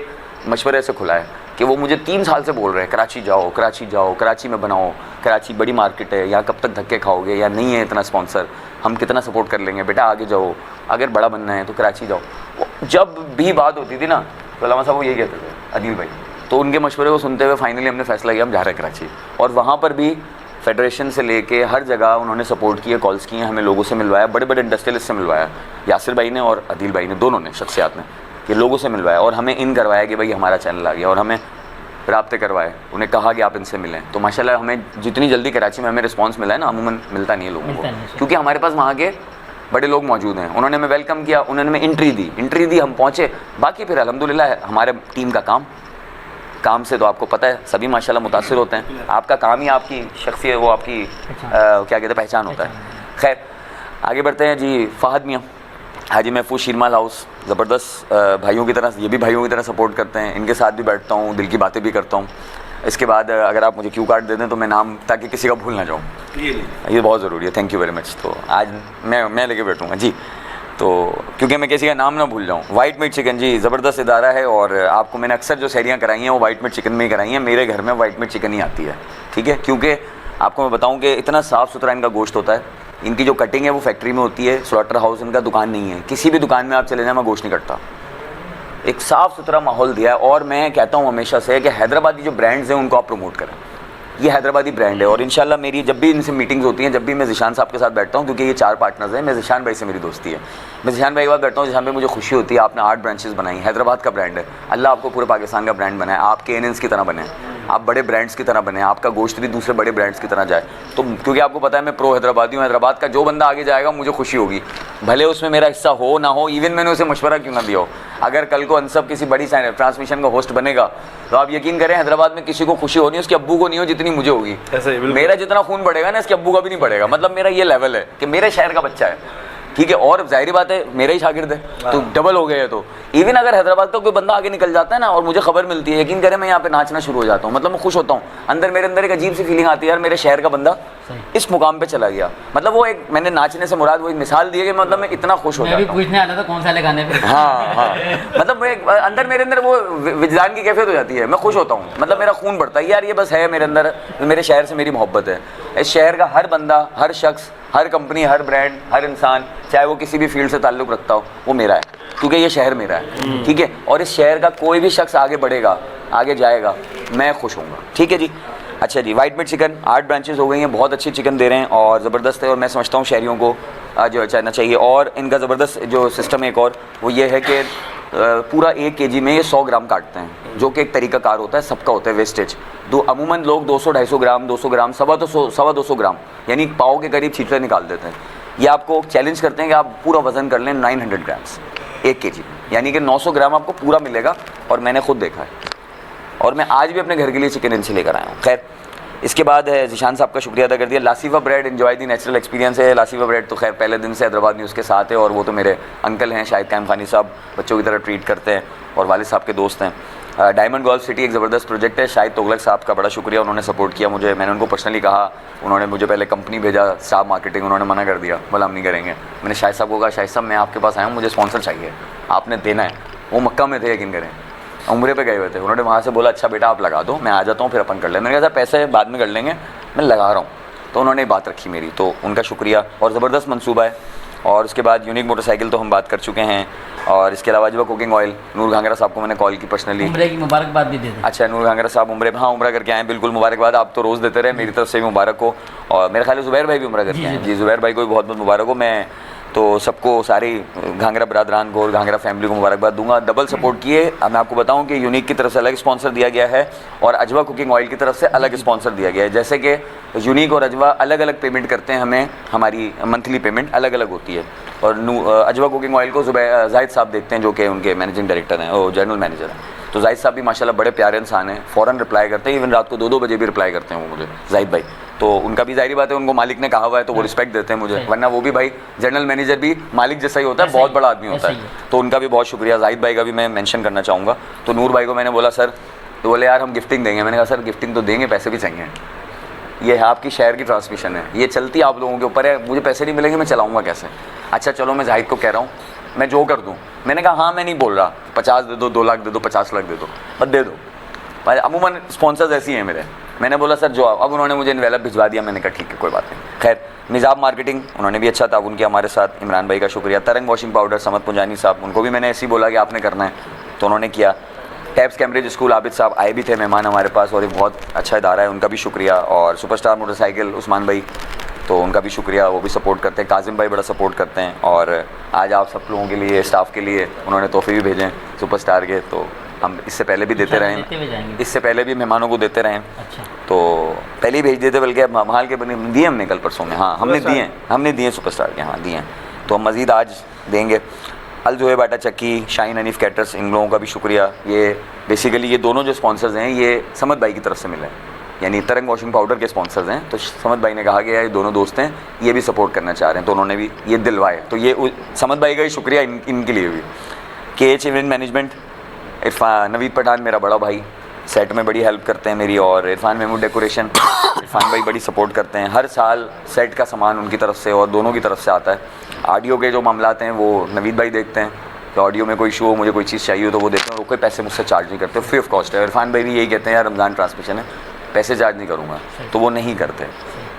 مشورے سے کھلا ہے, کہ وہ مجھے 3 سال سے بول رہے ہیں کراچی جاؤ, کراچی جاؤ, کراچی میں بناؤ, کراچی بڑی مارکیٹ ہے, یہاں کب تک دھکے کھاؤ گے, یا نہیں ہے اتنا اسپانسر, ہم کتنا سپورٹ کر لیں گے, بیٹا آگے جاؤ, اگر بڑا بننا ہے تو کراچی جاؤ. جب بھی بات ہوتی تھی نا تو علامہ صاحب وہ یہ کہتے تھے عدیل بھائی, تو ان کے مشورے کو سنتے ہوئے فائنلی ہم نے فیصلہ کیا ہم جا رہے ہیں کراچی. اور وہاں پر بھی فیڈریشن سے لے کے ہر جگہ انہوں نے سپورٹ کیے, کالس کیے, ہمیں لوگوں سے ملوایا, بڑے بڑے انڈسٹریلسٹ سے ملوایا, یاسر بھائی نے اور عدیل بھائی نے, دونوں نے شخصیات نے, کہ لوگوں سے ملوایا اور ہمیں ان کروایا کہ بھائی ہمارا چینل آ گیا, اور ہمیں رابطے کروائے, انہیں کہا کہ آپ ان سے ملیں. تو ماشاءاللہ ہمیں جتنی جلدی کراچی میں ہمیں رسپانس ملا ہے نا, عموماً ملتا نہیں ہے لوگوں کو, کیونکہ ہمارے پاس وہاں کے بڑے لوگ موجود ہیں. انہوں نے ہمیں ویلکم کیا, انہوں نے ہمیں انٹری دی, ہم پہنچے. باقی پھر الحمدللہ ہمارے ٹیم کا کام سے تو آپ کو پتہ ہے سبھی ماشاءاللہ متاثر ہوتے ہیں. آپ کا کام ہی آپ کی شخصیت, وہ آپ کی کیا کہتے ہیں پہچان ہوتا ہے. خیر آگے بڑھتے ہیں جی. فہد میاں, حاجی محفوظ شیرمال ہاؤس, زبردست بھائیوں کی طرح, یہ بھی بھائیوں کی طرح سپورٹ کرتے ہیں, ان کے ساتھ بھی بیٹھتا ہوں, دل کی باتیں بھی کرتا ہوں. اس کے بعد اگر آپ مجھے کیو کارڈ دے دیں تو میں نام, تاکہ کسی کا بھول نہ جاؤں, یہ بہت ضروری ہے. Thank you very much. تو آج میں لے کے بیٹھوں گا جی, تو کیونکہ میں کسی کا نام نہ بھول جاؤں. وائٹ میٹ چکن جی زبردست ادارہ ہے, اور آپ کو میں نے اکثر جو سیریاں کرائی ہیں وہ وائٹ میٹ چکن میں ہی کرائی ہیں. میرے گھر میں وائٹ میٹ چکن ہی آتی ہے, ٹھیک ہے, کیونکہ آپ کو میں بتاؤں کہ اتنا صاف ستھرا ان کا گوشت ہوتا ہے. ان کی جو کٹنگ ہے وہ فیکٹری میں ہوتی ہے, سلاٹر ہاؤس ان کا دکان نہیں ہے. کسی بھی دکان میں آپ چلے جائیں میں گوشت نہیں کٹتا. ایک صاف ستھرا ماحول دیا ہے. اور میں کہتا ہوں ہمیشہ سے کہ حیدرآبادی جو برانڈز ہیں ان کو آپ پروموٹ کریں. یہ حیدرآبادی برانڈ ہے, اور انشاءاللہ میری جب بھی ان سے میٹنگز ہوتی ہیں, جب بھی میں ذیشان صاحب کے ساتھ بیٹھتا ہوں, کیونکہ یہ 4 پارٹنرز ہیں, میں ذیشان بھائی سے میری دوستی ہے, میں ذیشان بھائی کے بعد بیٹھتا ہوں. ذیشان بھائی مجھے خوشی ہوتی ہے آپ نے 8 برانچز بنائی, حیدرآباد کا برانڈ ہے, اللہ آپ کو پورے پاکستان کا برانڈ بنائے, آپ KNNs کی طرح بنیں, آپ بڑے برانڈس کی طرح بنیں, آپ کا گوشت بھی دوسرے بڑے برانڈس کی طرح جائے. تو کیونکہ آپ کو پتہ ہے میں پرو حیدرآبادی ہوں, حیدرآباد کا جو بندہ آگے جائے گا مجھے خوشی ہوگی, بھلے اس میں میرا حصہ ہو نہ ہو, ایون میں نے اسے مشورہ کیوں نہ دیا ہو. اگر کل کو انصب کسی بڑی ٹرانسمیشن کا ہوسٹ بنے گا تو آپ یقین کریں حیدرآباد میں کسی کو خوشی ہونی ہے, اس کے ابو کو نہیں ہو جتنی مجھے ہوگی. میرا جتنا خون بڑھے گا نا اس کے ابو کا بھی نہیں بڑھے گا. مطلب میرا یہ لیول ہے کہ میرے شہر کا بچہ ہے, ٹھیک ہے, اور ظاہری بات ہے میرا ہی شاگرد ہے, تو ڈبل ہو گئے. تو ایون اگر حیدرآباد کا کوئی بندہ آگے نکل جاتا ہے نا اور مجھے خبر ملتی ہے, یقین کریں میں یہاں پہ ناچنا شروع ہو جاتا ہوں, مطلب میں خوش ہوتا ہوں اندر, میرے اندر ایک عجیب سی فیلنگ آتی ہے, یار میرے شہر کا بندہ اس مقام پہ چلا گیا. مطلب وہ ایک, میں نے ناچنے سے مراد وہ ایک مثال دی ہے کہ مطلب میں اتنا خوش ہو جاتا ہوں. میں بھی پوچھنے آنا تھا کون سا گانے پہ. ہاں مطلب میں میرے اندر وہ وجدان کی کیفیت ہو جاتی ہے, میں خوش ہوتا ہوں, مطلب میرا خون بڑھتا ہے یار, یہ بس ہے میرے اندر, میرے شہر سے میری محبت ہے. اس شہر کا ہر بندہ, ہر شخص, ہر کمپنی, ہر برانڈ, ہر انسان, چاہے وہ کسی بھی فیلڈ سے تعلق رکھتا ہو, وہ میرا ہے, کیونکہ یہ شہر میرا ہے. ٹھیک ہے, اور اس شہر کا کوئی بھی شخص آگے بڑھے گا, آگے جائے گا, میں خوش ہوں گا. ٹھیک ہے جی. اچھا جی, وائٹ میٹ چکن 8 برانچز ہو گئی ہیں, بہت اچھی چکن دے رہے ہیں اور زبردست ہے, اور میں سمجھتا ہوں شہریوں کو جو چاہنا چاہیے. اور ان کا زبردست جو سسٹم ہے ایک اور, وہ یہ ہے کہ پورا 1 kg میں یہ 100 گرام کاٹتے ہیں, جو کہ ایک طریقہ کار ہوتا ہے, سب کا ہوتا ہے ویسٹیج. عموماً لوگ 200-250 گرام, 200 گرام, 250 گرام یعنی پاؤ کے قریب چھیٹے نکال دیتے ہیں. یہ آپ کو چیلنج کرتے ہیں کہ آپ پورا وزن کر لیں 900 گرامس 1 kg, یعنی کہ 900 گرام آپ کو پورا ملے گا, اور میں نے خود دیکھا ہے, اور میں آج بھی اپنے گھر کے لیے چکن ان سے لے کر آیا ہوں. خیر, اس کے بعد ہے ذیشان صاحب کا شکریہ ادا کر دیا. لاسیفا bread, enjoy the natural experience ہے. لاسیفا بریڈ تو خیر پہلے دن سے حیدرآباد نیوز کے ساتھ ہے, اور وہ تو میرے انکل ہیں شاہد قائم خانی صاحب, بچوں کی طرح ٹریٹ کرتے ہیں, اور والد صاحب کے دوست ہیں. ڈائمنڈ گولف سٹی ایک زبردست پروجیکٹ ہے. شاہد تغلق صاحب کا بڑا شکریہ, انہوں نے سپورٹ کیا مجھے. میں نے ان کو پرسنلی کہا, انہوں نے مجھے پہلے کمپنی بھیجا صاحب مارکیٹنگ, انہوں نے منع کر دیا, بولا ہم نہیں کریں گے. میں نے شاہد صاحب کو کہا, شاہد صاحب میں آپ کے پاس آیا ہوں, مجھے اسپانسر چاہیے, آپ نے دینا ہے. وہ مکہ میں تھے, یقین کریں, عمرے پہ گئے ہوئے تھے. انہوں نے وہاں سے بولا اچھا بیٹا آپ لگا دو, میں آ جاتا ہوں, پھر اپن کر لیں. میں نے کہا پیسے بعد میں کر لیں گے, میں لگا رہا ہوں. تو انہوں نے بات رکھی میری, تو ان کا شکریہ. اور زبردست منصوبہ ہے. اور اس کے بعد یونیک موٹر سائیکل تو ہم بات کر چکے ہیں, اور اس کے علاوہ جو کوکنگ آئل, نور گھانگرا صاحب کو میں نے کال کی پرسنلی. عمرے کی مبارکباد بھی دے دیں. اچھا, نور گھانگرا صاحب عمرے, ہاں عمرہ کر کے آئے, بالکل مبارکباد. آپ تو روز دیتے رہے, میری طرف سے بھی مبارک ہو. اور میرے خیال ہے زبیر بھائی بھی عمرہ کر کے آئے. جی زبیر بھائی کو بھی بہت بہت مبارک ہو. میں تو سب کو, ساری گھانگرا برادران کو اور گھانگرا فیملی کو مبارکباد دوں گا. ڈبل سپورٹ کیے. میں آپ کو بتاؤں کہ یونیک کی طرف سے الگ اسپانسر دیا گیا ہے, اور اجوا کوکنگ آئل کی طرف سے الگ اسپانسر دیا گیا ہے. جیسے کہ یونیک اور اجوا الگ الگ پیمنٹ کرتے ہیں ہمیں, ہماری منتھلی پیمنٹ الگ الگ ہوتی ہے. اور اجوا کوکنگ آئل کو زاہد صاحب دیکھتے ہیں, جو کہ ان کے مینیجنگ ڈائریکٹر ہیں, وہ جنرل مینیجر ہیں. تو زاہد صاحب بھی ماشاءاللہ بڑے پیارے انسان ہیں, فوراً رپلائی کرتے ہیں, ایون رات کو 2 بجے بھی رپلائی کرتے ہیں وہ مجھے, زاہد بھائی. تو ان کا بھی ظاہری بات ہے, ان کو مالک نے کہا ہوا ہے تو وہ رسپیکٹ دیتے ہیں مجھے, ورنہ وہ بھی بھائی جنرل مینیجر بھی مالک جیسا ہی ہوتا ہے, بہت بڑا آدمی ہوتا ہے. تو ان کا بھی بہت شکریہ. زاہد بھائی کا بھی میں مینشن کرنا چاہوں گا. تو نور بھائی کو میں نے بولا سر, تو بولے یار ہم گفٹنگ دیں گے. میں نے کہا سر گفٹنگ تو دیں گے, پیسے بھی چاہیے. یہ ہے آپ کی شہر کی ٹرانسمیشن ہے, یہ چلتی آپ لوگوں کے اوپر ہے, مجھے پیسے نہیں ملیں گے, میں چلاؤں گا کیسے. اچھا چلو میں زاہد کو کہہ رہا ہوں, میں جو کر دوں. میں نے کہا ہاں میں نہیں بول رہا 50 دے دو, 2 لاکھ دے دو, 50 لاکھ دے دو, بس دے دو. عموماً اسپانسرز ایسی ہیں میرے. میں نے بولا سر جو, اب انہوں نے مجھے انویلپ بھجوا دیا. میں نے کہا ٹھیک ہے کوئی بات نہیں. خیر, نظام مارکیٹنگ, انہوں نے بھی اچھا تعاون کیا ہمارے ساتھ, عمران بھائی کا شکریہ. ترنگ واشنگ پاؤڈر, سمت پنجانی صاحب, ان کو بھی میں نے ایسے ہی بولا کہ آپ نے کرنا ہے, تو انہوں نے کیا. ٹیپس کیمبرج اسکول, عابد صاحب آئے بھی تھے مہمان ہمارے پاس, اور ایک بہت اچھا ادارہ ہے, ان کا بھی شکریہ. اور سپر اسٹار موٹر سائیکل, عثمان بھائی, تو ان کا بھی شکریہ, وہ بھی سپورٹ کرتے ہیں. کاظم بھائی بڑا سپورٹ کرتے ہیں. اور آج آپ سب لوگوں کے لیے, اسٹاف کے لیے انہوں نے تحفے بھی بھیجے ہیں سپر اسٹار کے, تو ہم اس سے پہلے بھی دیتے رہے ہیں, اس سے پہلے بھی مہمانوں کو دیتے رہے ہیں. تو پہلے ہی بھیج دیتے, بلکہ محال کے دیے ہم نے کل پرسوں میں. ہاں ہم نے دیے سپر اسٹار کے, ہاں دیے ہیں. تو ہم مزید آج دیں گے. الجوہے باٹا چکی, شاہین حنیف کیٹرس, ان لوگوں کا بھی شکریہ. یہ بیسیکلی یہ دونوں جو اسپانسرز ہیں یہ سمت بھائی کی طرف سے ملے ہیں, یعنی ترنگ واشنگ پاؤڈر کے اسپانسرز ہیں. تو سمت بھائی نے کہا کہ یہ دونوں دوست ہیں, یہ بھی سپورٹ کرنا چاہ رہے ہیں, تو انہوں نے بھی یہ دلوائے. تو یہ سمت بھائی کا ہی شکریہ ان کے لیے بھی. KH ایونٹ مینجمنٹ, عرفان, نوید پٹھان میرا بڑا بھائی, سیٹ میں بڑی ہیلپ کرتے ہیں میری. اور عرفان محمود ڈیکوریشن, عرفان بھائی بڑی سپورٹ کرتے ہیں. ہر سال سیٹ کا سامان ان کی طرف سے اور دونوں کی طرف سے آتا ہے. آڈیو کے جو معاملات ہیں وہ نوید بھائی دیکھتے ہیں, کہ آڈیو میں کوئی ایشو ہو, مجھے کوئی چیز چاہیے ہو تو وہ دیتے ہیں, اور کوئی پیسے مجھ سے چارج نہیں کرتے, فری آف کاسٹ ہے. عرفان بھائی بھی یہی کہتے ہیں یار رمضان ٹرانسمیشن ہے, پیسے چارج نہیں کروں گا, تو وہ نہیں کرتے.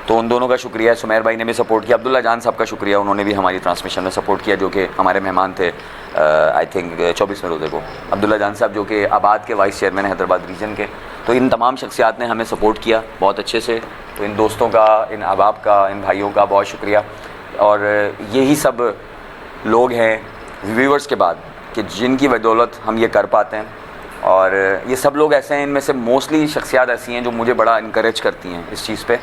تو ان دونوں کا شکریہ. سمیر بھائی نے بھی سپورٹ کیا. عبداللہ جان صاحب کا شکریہ, انہوں نے بھی ہماری ٹرانسمیشن میں سپورٹ کیا, جو کہ ہمارے مہمان تھے آئی تھنک 24 روزے کو. عبداللہ جان صاحب جو کہ آباد کے وائس چیئرمین ہیں حیدرآباد ریجن کے. تو ان تمام شخصیات نے ہمیں سپورٹ کیا بہت اچھے سے. تو ان دوستوں کا, ان احباب کا, ان بھائیوں کا بہت شکریہ. اور یہی سب لوگ ہیں ویورز کے بعد کہ جن کی بدولت ہم یہ کر پاتے ہیں. اور یہ سب لوگ ایسے ہیں, ان میں سے موسٹلی شخصیات ایسی ہیں جو مجھے بڑا انکریج کرتی ہیں اس چیز پہ.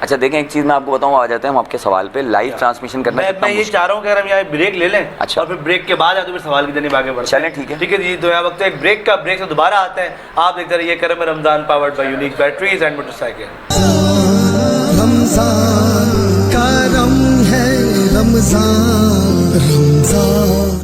اچھا دیکھیں ایک چیز میں آپ کو بتاؤں, آ جاتے ہیں ہم آپ کے سوال پہ. لائیو ٹرانسمیشن کرنا میں یہ چاہ رہا ہوں کہ اگر ہم یہاں بریک لے لیں, اچھا, اور پھر بریک کے بعد آتے پھر سوال کی جانب آگے بڑھتے ہیں. چلیں ٹھیک ہے, ٹھیک ہے جی. تو یہاں وقت ایک بریک کا, بریک سے دوبارہ آتے ہیں. آپ دیکھتے رہیے کرم رمضان powered by unique batteries and motorcycle. رمضان کا رم ہے, رمضان رمضان.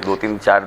2-3-4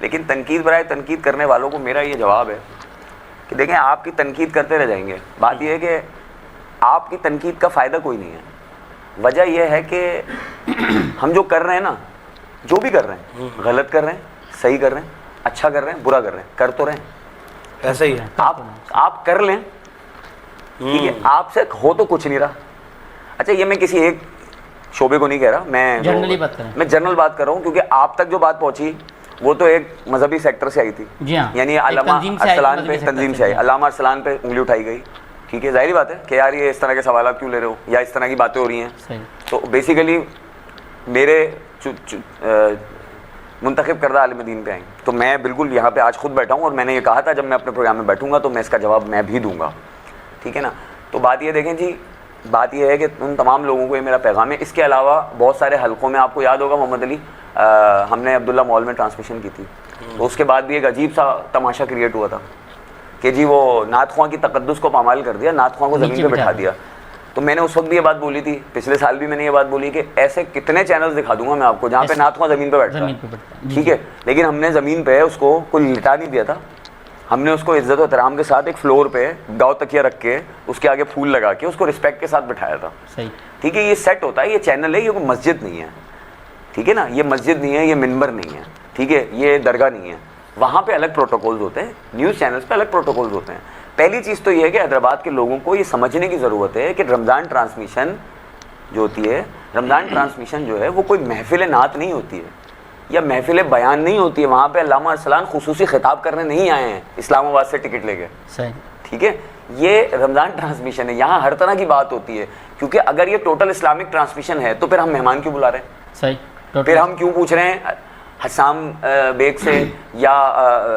لیکن تنقید برائے تنقید کرنے والوں کو میرا یہ جواب ہے کہ دیکھیں آپ کی تنقید کرتے رہ جائیں گے. بات یہ ہے کہ آپ کی تنقید کا فائدہ کوئی نہیں ہے. وجہ یہ ہے کہ ہم جو کر رہے ہیں نا, جو بھی کر رہے ہیں, غلط کر رہے ہیں, صحیح کر رہے ہیں, اچھا کر رہے ہیں, برا کر رہے ہیں, کر تو رہے ہیں. ایسا ہی ہے. آپ کر لیں, ٹھیک ہے, آپ سے ہو تو کچھ نہیں رہا. اچھا یہ میں کسی ایک شعبے کو نہیں کہہ رہا, میں جنرل بات کر رہا ہوں, کیونکہ آپ تک جو بات پہنچی وہ تو ایک مذہبی سیکٹر سے آئی تھی. یعنی علامہ ارسلان پہ, تنظیم سے آئی, علامہ ارسلان پہ انگلی اٹھائی گئی. ٹھیک ہے, ظاہری بات ہے کہ یار یہ اس طرح کے سوالات کیوں لے رہے ہو یا اس طرح کی باتیں ہو رہی ہیں. تو بیسیکلی میرے منتخب کردہ عالم دین پہ آئیں, تو میں بالکل یہاں پہ آج خود بیٹھا ہوں, اور میں نے یہ کہا تھا جب میں اپنے پروگرام میں بیٹھوں گا تو میں اس کا جواب میں بھی دوں گا. ٹھیک ہے نا. تو بات یہ دیکھیں جی, بات یہ ہے کہ ان تمام لوگوں کو یہ میرا پیغام ہے. اس کے علاوہ بہت سارے حلقوں میں, آپ کو یاد ہوگا محمد علی, ہم نے عبداللہ مال میں ٹرانسمیشن کی تھی, تو اس کے بعد بھی ایک عجیب سا تماشا کریٹ ہوا تھا کہ جی وہ نعت خواں کی تقدس کو پامال کر دیا, نعت خواں کو زمین پہ بٹھا دیا. تو میں نے اس وقت بھی یہ بات بولی تھی, پچھلے سال بھی میں نے یہ بات بولی کہ ایسے کتنے چینلز دکھا دوں گا میں آپ کو جہاں پہ نعت خواں زمین پہ بیٹھتا ہے. ٹھیک ہے, لیکن ہم نے زمین پہ اس کو کوئی لٹا نہیں دیا تھا, ہم نے اس کو عزت و احترام کے ساتھ ایک فلور پہ داؤ تکیہ رکھ کے اس کے آگے پھول لگا کے اس کو رسپیکٹ کے ساتھ بٹھایا تھا. ٹھیک ہے, یہ سیٹ ہوتا ہے, یہ چینل ہے, یہ کوئی مسجد نہیں ہے. ٹھیک ہے نا, یہ مسجد نہیں ہے, یہ منبر نہیں ہے. ٹھیک ہے, یہ درگاہ نہیں ہے. وہاں پہ الگ پروٹوکولز ہوتے ہیں, نیوز چینلز پہ الگ پروٹوکولز ہوتے ہیں. پہلی چیز تو یہ ہے کہ حیدرآباد کے لوگوں کو یہ سمجھنے کی ضرورت ہے کہ رمضان ٹرانسمیشن جو ہوتی ہے, رمضان ٹرانسمیشن جو ہے وہ کوئی محفل نعت نہیں ہوتی ہے یا محفل بیان نہیں ہوتی ہے. وہاں پہ علامہ ارسلان خصوصی خطاب کرنے نہیں آئے ہیں اسلام آباد سے ٹکٹ لے کے. ٹھیک ہے, یہ رمضان ٹرانسمیشن ہے, یہاں ہر طرح کی بات ہوتی ہے. کیونکہ اگر یہ ٹوٹل اسلامک ٹرانسمیشن ہے تو پھر ہم مہمان کیوں بلا رہے ہیں؟ پھر ہم کیوں پوچھ رہے ہیں حسام بیگ سے, یا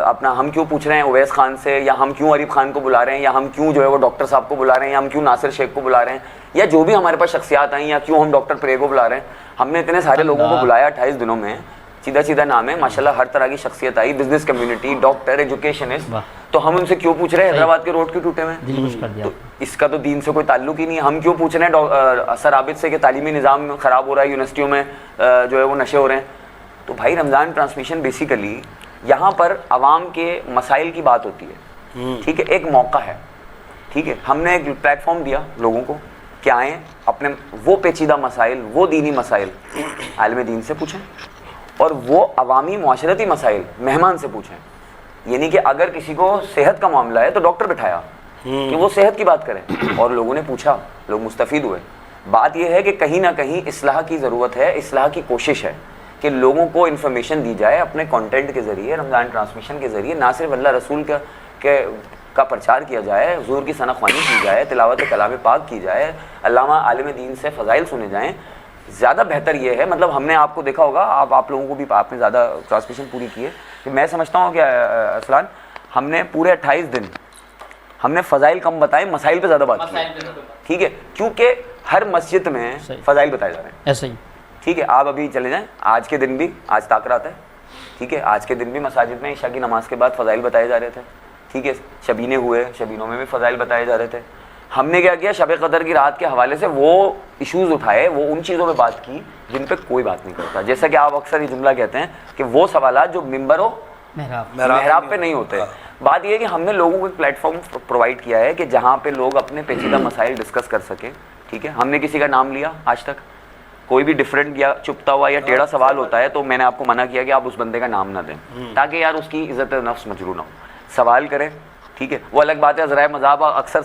اپنا ہم کیوں پوچھ رہے ہیں اویس خان سے, یا ہم کیوں عریب خان کو بلا رہے ہیں, یا ہم کیوں جو ہے وہ ڈاکٹر صاحب کو بلا رہے ہیں, یا ہم کیوں ناصر شیخ کو بلا رہے ہیں, یا جو بھی ہمارے پاس شخصیات آئیں, یا کیوں ہم ڈاکٹر پرے کو بلا رہے ہیں. ہم نے اتنے سارے لوگوں کو بلایا 28 دنوں میں, سیدھا سیدھا نام ہے ماشاءاللہ, ہر طرح کی شخصیت آئی, بزنس کمیونٹی, ڈاکٹر, ایجوکیشنسٹ. تو ہم ان سے کیوں پوچھ رہے ہیں حیدرآباد کے روڈ کیوں ٹوٹے ہوئے؟ تو اس کا تو دین سے کوئی تعلق ہی نہیں ہے. ہم کیوں پوچھ رہے ہیں سر عابد سے کہ تعلیمی نظام خراب ہو رہا ہے, یونیورسٹیوں میں جو ہے وہ نشے ہو رہے ہیں؟ تو بھائی رمضان ٹرانسمیشن بیسیکلی یہاں پر عوام کے مسائل کی بات ہوتی ہے. ٹھیک ہے, ایک موقع ہے. ٹھیک ہے, ہم نے ایک پلیٹ فارم دیا لوگوں کو کہ آئیں اپنے وہ پیچیدہ مسائل, وہ دینی مسائل عالم دین سے پوچھیں, اور وہ عوامی معاشرتی مسائل مہمان سے پوچھیں. یعنی کہ اگر کسی کو صحت کا معاملہ ہے تو ڈاکٹر بٹھایا کہ وہ صحت کی بات کریں, اور لوگوں نے پوچھا, لوگ مستفید ہوئے. بات یہ ہے کہ کہیں نہ کہیں اصلاح کی ضرورت ہے, اصلاح کی کوشش ہے کہ لوگوں کو انفارمیشن دی جائے اپنے کانٹینٹ کے ذریعے, رمضان ٹرانسمیشن کے ذریعے. نہ صرف اللہ رسول کا پرچار کیا جائے, حضور کی ثنا خوانی کی جائے, تلاوت کلام پاک کی جائے, علامہ عالم دین سے فضائل سنے جائیں. زیادہ بہتر یہ ہے, مطلب ہم نے آپ کو دیکھا ہوگا, آپ لوگوں کو بھی آپ نے زیادہ ٹرانسمیشن پوری کی ہے, کہ میں سمجھتا ہوں کہ ارسلان ہم نے پورے 28 دن ہم نے فضائل کم بتائے, مسائل پہ زیادہ بات کی. ٹھیک ہے, کیونکہ ہر مسجد میں فضائل بتائے جا رہے ہیں. ایسے ہی ٹھیک ہے, آپ ابھی چلے جائیں, آج کے دن بھی, آج تاکرات ہے, ٹھیک ہے, آج کے دن بھی مساجد میں عشاء کی نماز کے بعد فضائل بتائے جا رہے تھے. ٹھیک ہے, شبینے ہوئے, شبینوں میں بھی فضائل بتائے جا رہے تھے. ہم نے کیا کیا, شب قدر کی رات کے حوالے سے وہ ایشوز اٹھائے, وہ ان چیزوں پہ بات کی جن پہ کوئی بات نہیں کرتا. جیسا کہ آپ اکثر یہ جملہ کہتے ہیں کہ وہ سوالات جو ممبر و محراب پہ نہیں ہوتے. بات یہ ہے کہ ہم نے لوگوں کو ایک پلیٹ فارم پرووائڈ کیا ہے کہ جہاں پہ لوگ اپنے پیچیدہ مسائل ڈسکس کر سکیں. ٹھیک ہے, ہم نے کسی کا نام لیا آج تک, کوئی بھی ڈفرینٹ یا چپتا ہوا یا ٹیڑھا سوال ہوتا ہے تو میں نے آپ کو منع کیا کہ آپ اس بندے کا نام نہ دیں, تاکہ یار اس کی عزت نفس مجروح نہ ہو. سوال کریں, ٹھیک ہے, وہ الگ بات ہے. ذرائع مذاق اکثر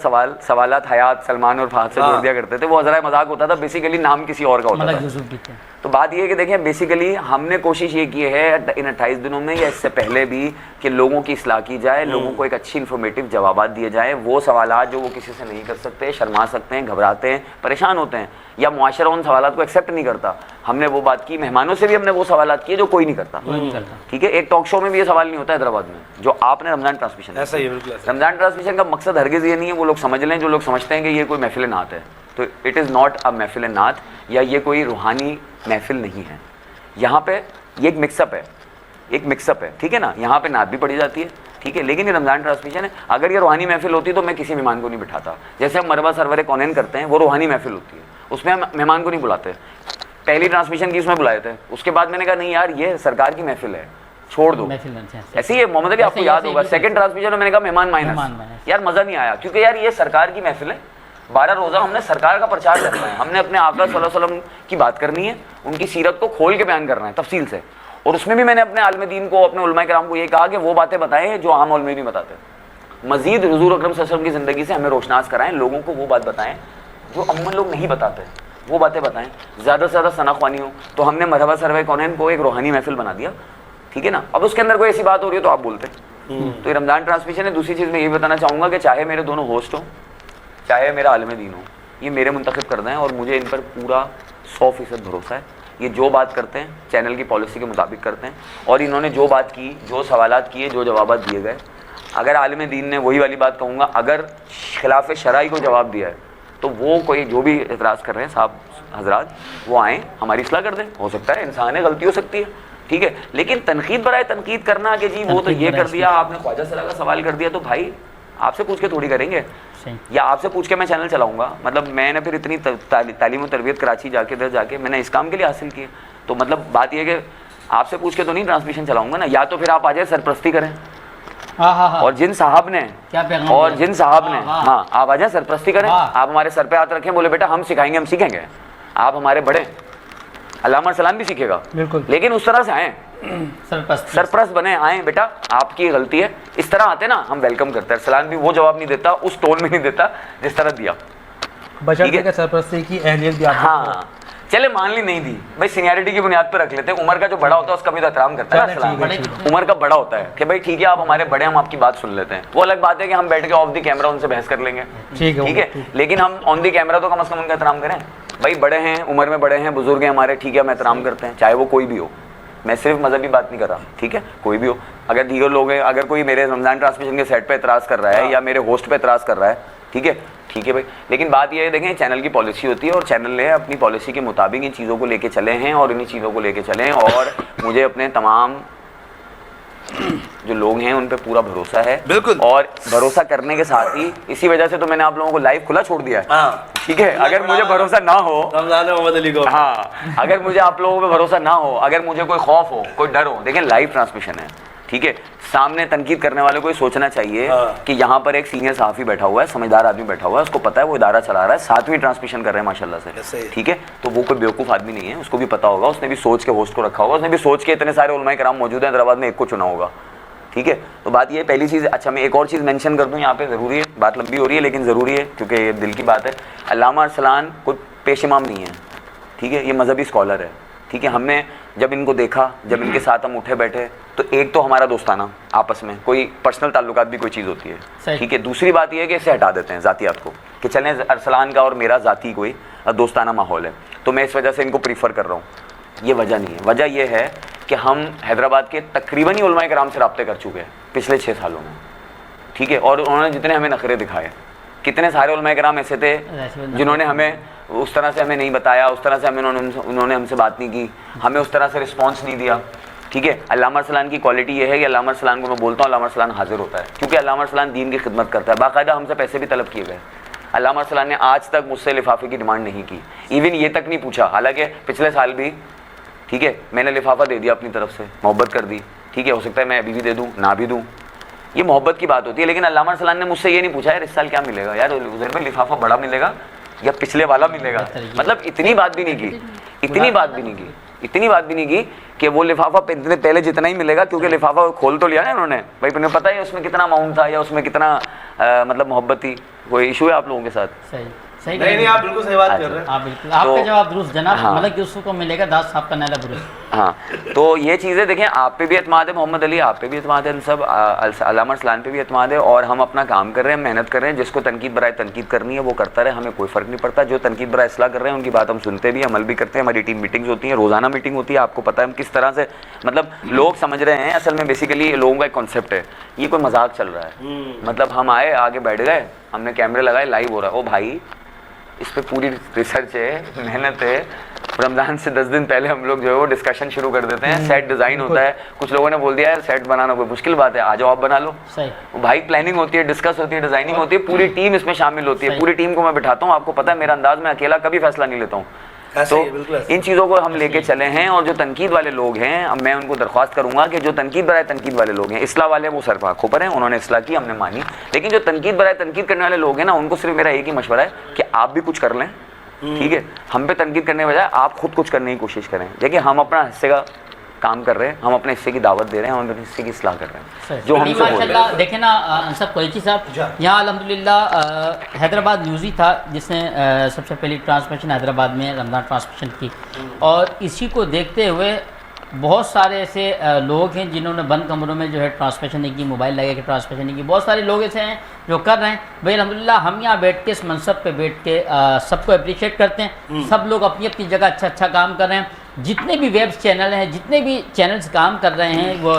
سوالات حیات, سلمان اور فہد سے جوڑ دیا کرتے تھے, وہ ذرائع مذاق ہوتا تھا, بیسیکلی نام کسی اور کا ہوتا تھا. تو بات یہ ہے کہ دیکھیں بیسیکلی ہم نے کوشش یہ کی ہے ان 28 دنوں میں یا اس سے پہلے بھی کہ لوگوں کی اصلاح کی جائے, لوگوں کو ایک اچھی انفارمیٹیو جوابات دیے جائیں. وہ سوالات جو وہ کسی سے نہیں کر سکتے, شرما سکتے ہیں, گھبراتے ہیں, پریشان ہوتے ہیں, یا معاشرہ ان سوالات کو ایکسیپٹ نہیں کرتا, ہم نے وہ بات کی. مہمانوں سے بھی ہم نے وہ سوالات کیے جو کوئی نہیں کرتا. ٹھیک ہے, ایک ٹاک شو میں بھی یہ سوال نہیں ہوتا حیدرآباد میں جو آپ نے رمضان ٹرانسمیشن. رمضان ٹرانسمیشن کا مقصد ہرگز یہ نہیں ہے, وہ لوگ سمجھ لیں جو لوگ سمجھتے ہیں کہ یہ کوئی محفل نعت ہے, تو اٹ از ناٹ اے محفل نعت, یا یہ کوئی روحانی محفل نہیں ہے. یہاں پہ یہ ایک مکس اپ ہے, ایک مکس اپ ہے. ٹھیک ہے نا, یہاں پہ نعت بھی پڑھی جاتی ہے, ٹھیک ہے, لیکن یہ رمضان ٹرانسمیشن ہے. اگر یہ روحانی محفل ہوتی تو میں کسی مہمان کو نہیں بٹھاتا. جیسے ہم مربع سرور کونین کرتے ہیں, وہ روحانی محفل ہوتی ہے, اس میں ہم مہمان کو نہیں بلاتے. پہلی ٹرانسمیشن کی اس میں بلائے تھے, اس کے بعد میں نے کہا نہیں یار یہ سرکار کی محفل ہے, چھوڑ دو. محفل بن جائے. ایسے ہی محمد علی آپ کو یاد ہوگا سیکنڈ ٹرانسمیشن میں میں نے کہا مہمان مائنس, یار مزہ نہیں آیا, کیونکہ یار یہ سرکار کی محفل ہے, 12 روزہ ہم نے سرکار کا پرچار کرنا ہے, ہم نے اپنے آقا صلی اللہ علیہ وسلم کی بات کرنی ہے, ان کی سیرت کو کھول کے بیان کرنا ہے تفصیل سے, اور اس میں بھی میں نے اپنے عالم دین کو, اپنے علماء کرام کو یہ کہا کہ وہ باتیں بتائیں جو عام علماء نہیں بتاتے, مزید حضور اکرم صلی اللہ علیہ وسلم کی زندگی سے ہمیں روشناس کرائیں, لوگوں کو وہ بات بتائیں جو عموماً لوگ نہیں بتاتے, وہ باتیں بتائیں, زیادہ سے زیادہ ثنا خوانی ہو. تو ہم نے مرحبا سروے کونین کو ایک روحانی محفل بنا دیا, ٹھیک ہے نا. اب اس کے اندر کوئی ایسی بات ہو رہی ہے تو آپ بولتے ہیں. تو یہ رمضان ٹرانسمیشن ہے. دوسری چیز میں یہ بتانا چاہوں گا کہ چاہے میرے دونوں ہوسٹ ہوں, چاہے میرا عالم دین ہو, یہ میرے منتخب کردہ ہیں اور مجھے ان پر پورا 100% بھروسہ ہے. یہ جو بات کرتے ہیں چینل کی پالیسی کے مطابق کرتے ہیں, اور انہوں نے جو بات کی, جو سوالات کیے, جو جوابات دیے گئے, اگر عالم دین نے وہی والی بات کہوں گا, اگر خلاف شرعی کو جواب دیا ہے تو وہ کوئی جو بھی اعتراض کر رہے ہیں صاحب حضرات, وہ آئیں ہماری اصلاح کر دیں. ہو سکتا ہے انسان ہے, غلطی ہو سکتی ہے, ٹھیک ہے, لیکن تنقید برائے تنقید کرنا کہ جی وہ تو یہ کر دیا, آپ نے خواجہ صلاح کا سوال کر دیا, تو بھائی آپ سے پوچھ کے تھوڑی کریں گے, یا آپ سے پوچھ کے میں چینل چلاؤں گا. مطلب میں نے پھر اتنی تعلیم و تربیت کراچی جا کے ادھر جا کے میں نے اس کام کے لیے حاصل کی, تو مطلب بات یہ ہے کہ آپ سے پوچھ کے تو نہیں ٹرانسمیشن چلاؤں گا نا. یا تو پھر آپ آ جائے سرپرستی کریں, اور جن صاحب نے ہاں آپ آ جائیں سرپرستی کریں, آپ ہمارے سر پہ ہاتھ رکھیں, بولے بیٹا ہم سکھائیں گے, ہم سیکھیں گے, آپ ہمارے بڑے. علامہ ارسلان بھی سیکھے گا بالکل, لیکن اس طرح سے آئیں, سرپرست بنے, آئیں بیٹا آپ کی غلطی ہے, اس طرح آتے نا ہم ویلکم کرتے ہیں. ارسلان بھی وہ جواب نہیں دیتا, اس ٹون میں نہیں دیتا جس طرح دیا, سرپرستی کی اہلیت بھی. ہاں چلے مان لی نہیں دی بھائی, سینیئرٹی کی بنیاد پہ رکھ لیتے ہیں. عمر کا جو بڑا ہوتا ہے اس کا بھی تو احترام کرتا ہے ارسلان, عمر کا بڑا ہوتا ہے کہ بھائی ٹھیک ہے آپ ہمارے بڑے, ہم آپ کی بات سن لیتے ہیں. وہ الگ بات ہے کہ ہم بیٹھ کے آف دی کیمرہ ان سے بحث کر لیں گے, ٹھیک ہے, لیکن ہم آن دی کیمرہ تو کم از کم ان کا احترام کریں. بھائی بڑے ہیں, عمر میں بڑے ہیں, بزرگ ہیں ہمارے, ٹھیک ہے, ہم احترام کرتے ہیں, چاہے وہ کوئی بھی ہو. میں صرف مذہبی بات نہیں کر رہا, ٹھیک ہے, کوئی بھی ہو. اگر دیگر لوگ ہیں, اگر کوئی میرے رمضان ٹرانسمیشن کے سیٹ پہ اعتراض کر رہا ہے یا میرے ہوسٹ پہ اعتراض کر رہا ہے, ٹھیک ہے بھائی, لیکن بات یہ ہے دیکھیں چینل کی پالیسی ہوتی ہے, اور چینل نے اپنی پالیسی کے مطابق ان چیزوں کو لے کے چلے ہیں, اور انہی چیزوں کو لے کے چلیں. اور مجھے اپنے تمام جو لوگ ہیں ان پہ پورا بھروسہ ہے, بالکل, اور بھروسہ کرنے کے ساتھ ہی اسی وجہ سے تو میں نے آپ لوگوں کو لائیو کھلا چھوڑ دیا ہے, ٹھیک ہے. اگر مجھے بھروسہ نہ ہو, محمد علی کو, ہاں اگر مجھے آپ لوگوں پہ بھروسہ نہ ہو, اگر مجھے کوئی خوف ہو, کوئی ڈر ہو, دیکھیں لائیو ٹرانسمیشن ہے, ٹھیک ہے. سامنے تنقید کرنے والے کو یہ سوچنا چاہیے کہ یہاں پر ایک سینئر صحافی بیٹھا ہوا ہے, سمجھدار آدمی بیٹھا ہوا ہے, اس کو پتا ہے وہ ادارہ چلا رہا ہے, 7ویں ٹرانسمیشن کر رہے ہیں ماشاءاللہ سے, ٹھیک ہے. تو وہ کوئی بیوقوف آدمی نہیں ہے, اس کو بھی پتا ہوگا, اس نے بھی سوچ کے ہوسٹ کو رکھا ہوگا, اس نے بھی سوچ کے اتنے سارے علماء کرام موجود ہیں حیدرآباد میں, ایک کو چنا ہوگا, ٹھیک ہے. تو بات یہ پہلی چیز. اچھا میں ایک اور چیز مینشن کر دوں یہاں پہ, ضروری ہے, بات لمبی ہو رہی ہے لیکن ضروری ہے کیونکہ یہ دل کی بات ہے. علامہ ارسلان کوئی پیش امام نہیں ہے, ٹھیک ہے, یہ مذہبی اسکالر ہے, ٹھیک ہے. ہم نے جب ان کو دیکھا, جب ان کے ساتھ ہم اٹھے بیٹھے, تو ایک تو ہمارا دوستانہ آپس میں کوئی پرسنل تعلقات بھی کوئی چیز ہوتی ہے, ٹھیک ہے. دوسری بات یہ ہے کہ اسے ہٹا دیتے ہیں ذاتیات کو, کہ چلیں ارسلان کا اور میرا ذاتی کوئی دوستانہ ماحول ہے, تو میں اس وجہ سے ان کو پریفر کر رہا ہوں. یہ وجہ نہیں ہے. وجہ یہ ہے کہ ہم حیدرآباد کے تقریباً ہی علماء کرام سے رابطے کر چکے ہیں پچھلے 6 سالوں میں, ٹھیک ہے. اور انہوں نے جتنے ہمیں نخرے دکھائے, کتنے سارے علماء کرام ایسے تھے جنہوں نے ہمیں اس طرح سے ہمیں نہیں بتایا, اس طرح سے انہوں نے ہم سے بات نہیں کی, ہمیں اس طرح سے رسپانس نہیں دیا, ٹھیک ہے. علامہ ارسلان کی کوالٹی یہ ہے کہ علامہ ارسلان کو میں بولتا ہوں علامہ ارسلان حاضر ہوتا ہے, کیونکہ علامہ ارسلان دین کی خدمت کرتا ہے. باقاعدہ ہم سے پیسے بھی طلب کیے گئے. علامہ ارسلان نے آج تک مجھ سے لفافے کی ڈیمانڈ نہیں کی, ایون یہ تک نہیں پوچھا, حالانکہ پچھلے سال بھی, ٹھیک ہے, میں نے لفافہ دے دیا اپنی طرف سے, محبت کر دی, ٹھیک ہے. ہو سکتا ہے میں ابھی بھی دے دوں, نہ بھی دوں, یہ محبت کی بات ہوتی ہے. لیکن علامہ ارسلان نے مجھ سے یہ نہیں پوچھا یار اس سال کیا ملے گا, یار ادھر میں لفافہ بڑا ملے گا یا پچھلے والا ملے گا, مطلب اتنی بات بھی نہیں کی, اتنی بات بھی نہیں کی کہ وہ لفافہ پہلے جتنا ہی ملے گا, کیونکہ لفافہ کھول تو لیا نا انہوں نے, بھائی انہیں پتہ ہے اس میں کتنا اماؤنٹ تھا یا اس میں کتنا مطلب محبت تھی. کوئی ایشو ہے آپ لوگوں کے ساتھ؟ نہیں, آپ بالکل صحیح بات کر رہے ہیں. بالکل آپ کا جواب درست جناب, ملک یوسف کو ملے گا داس صاحب کا نیلا برس. ہاں تو یہ چیزیں دیکھیں, آپ پہ بھی اعتماد ہے محمد علی, آپ پہ بھی اعتماد ہے, سب علامہ ارسلان پہ بھی اعتماد ہے, اور ہم اپنا کام کر رہے ہیں, محنت کر رہے ہیں. جس کو تنقید برائے تنقید کرنی ہے وہ کرتا رہے, ہمیں کوئی فرق نہیں پڑتا. جو تنقید برائے اصلاح کر رہے ہیں ان کی بات ہم سنتے بھی, عمل بھی کرتے ہیں. ہماری ٹیم میٹنگز ہوتی ہیں, روزانہ میٹنگ ہوتی ہے, آپ کو پتہ ہے ہم کس طرح سے, مطلب لوگ سمجھ رہے ہیں اصل میں بیسیکلی لوگوں کا ایک کانسیپٹ ہے, یہ کوئی مذاق چل رہا ہے. مطلب ہم آئے, آگے بیٹھ گئے, ہم نے کیمرے لگائے, لائیو ہو رہا ہے. او بھائی اس پہ پوری ریسرچ ہے, محنت ہے. رمضان سے 10 دن پہلے ہم لوگ جو ہے وہ ڈسکشن شروع کر دیتے ہیں. سیٹ ڈیزائن ہوتا ہے, کچھ لوگوں نے بول دیا یار سیٹ بنانا کوئی مشکل بات ہے, آ جاؤ آپ بنا لو. بھائی پلاننگ ہوتی ہے, ڈسکس ہوتی ہے, ڈیزائننگ ہوتی ہے, پوری ٹیم اس میں شامل ہوتی ہے. پوری ٹیم کو میں بٹھاتا ہوں. آپ کو پتا ہے میرا انداز, میں اکیلا کبھی فیصلہ نہیں لیتا ہوں. ایسا تو ہی ہے، بالکل ایسا ان چیزوں کو ہم لے کے چلے ہیں. اور جو تنقید والے لوگ ہیں, اب میں ان کو درخواست کروں گا کہ جو تنقید برائے تنقید والے لوگ ہیں, اصلاح والے وہ سر پہ آنکھوں پر ہیں, انہوں نے اصلاح کی, ہم نے مانی. لیکن جو تنقید برائے تنقید کرنے والے لوگ ہیں نا, ان کو صرف میرا ایک ہی مشورہ ہے کہ آپ بھی کچھ کر لیں, ٹھیک ہے. ہم پہ تنقید کرنے کے بجائے آپ خود کچھ کرنے کی کوشش کریں. دیکھیں ہم اپنا حصے کا کام کر رہے ہیں, ہم اپنے حصے کی دعوت دے رہے ہیں, ہم اپنے حصے کی اصلاح کر رہے ہیں جو ہم سے بول رہے ہیں. دیکھیں نا انصف قریشی صاحب, یہاں الحمدللہ حیدرآباد نیوز ہی تھا جس نے سب سے پہلی ٹرانسمیشن حیدرآباد میں رمضان ٹرانسمیشن کی, اور اسی کو دیکھتے ہوئے بہت سارے ایسے لوگ ہیں جنہوں نے بند کمروں میں جو ہے ٹرانسمیشن نہیں کی, موبائل لگا کے ٹرانسمیشن نہیں کی. بہت سارے لوگ ایسے ہیں جو کر رہے ہیں. بھائی الحمدللہ ہم یہاں بیٹھ کے اس منصب پہ بیٹھ کے سب کو اپریشیٹ کرتے ہیں. سب لوگ اپنی اپنی جگہ اچھا کام کر رہے ہیں. جتنے بھی ویب چینل ہیں, جتنے بھی چینلز کام کر رہے ہیں, وہ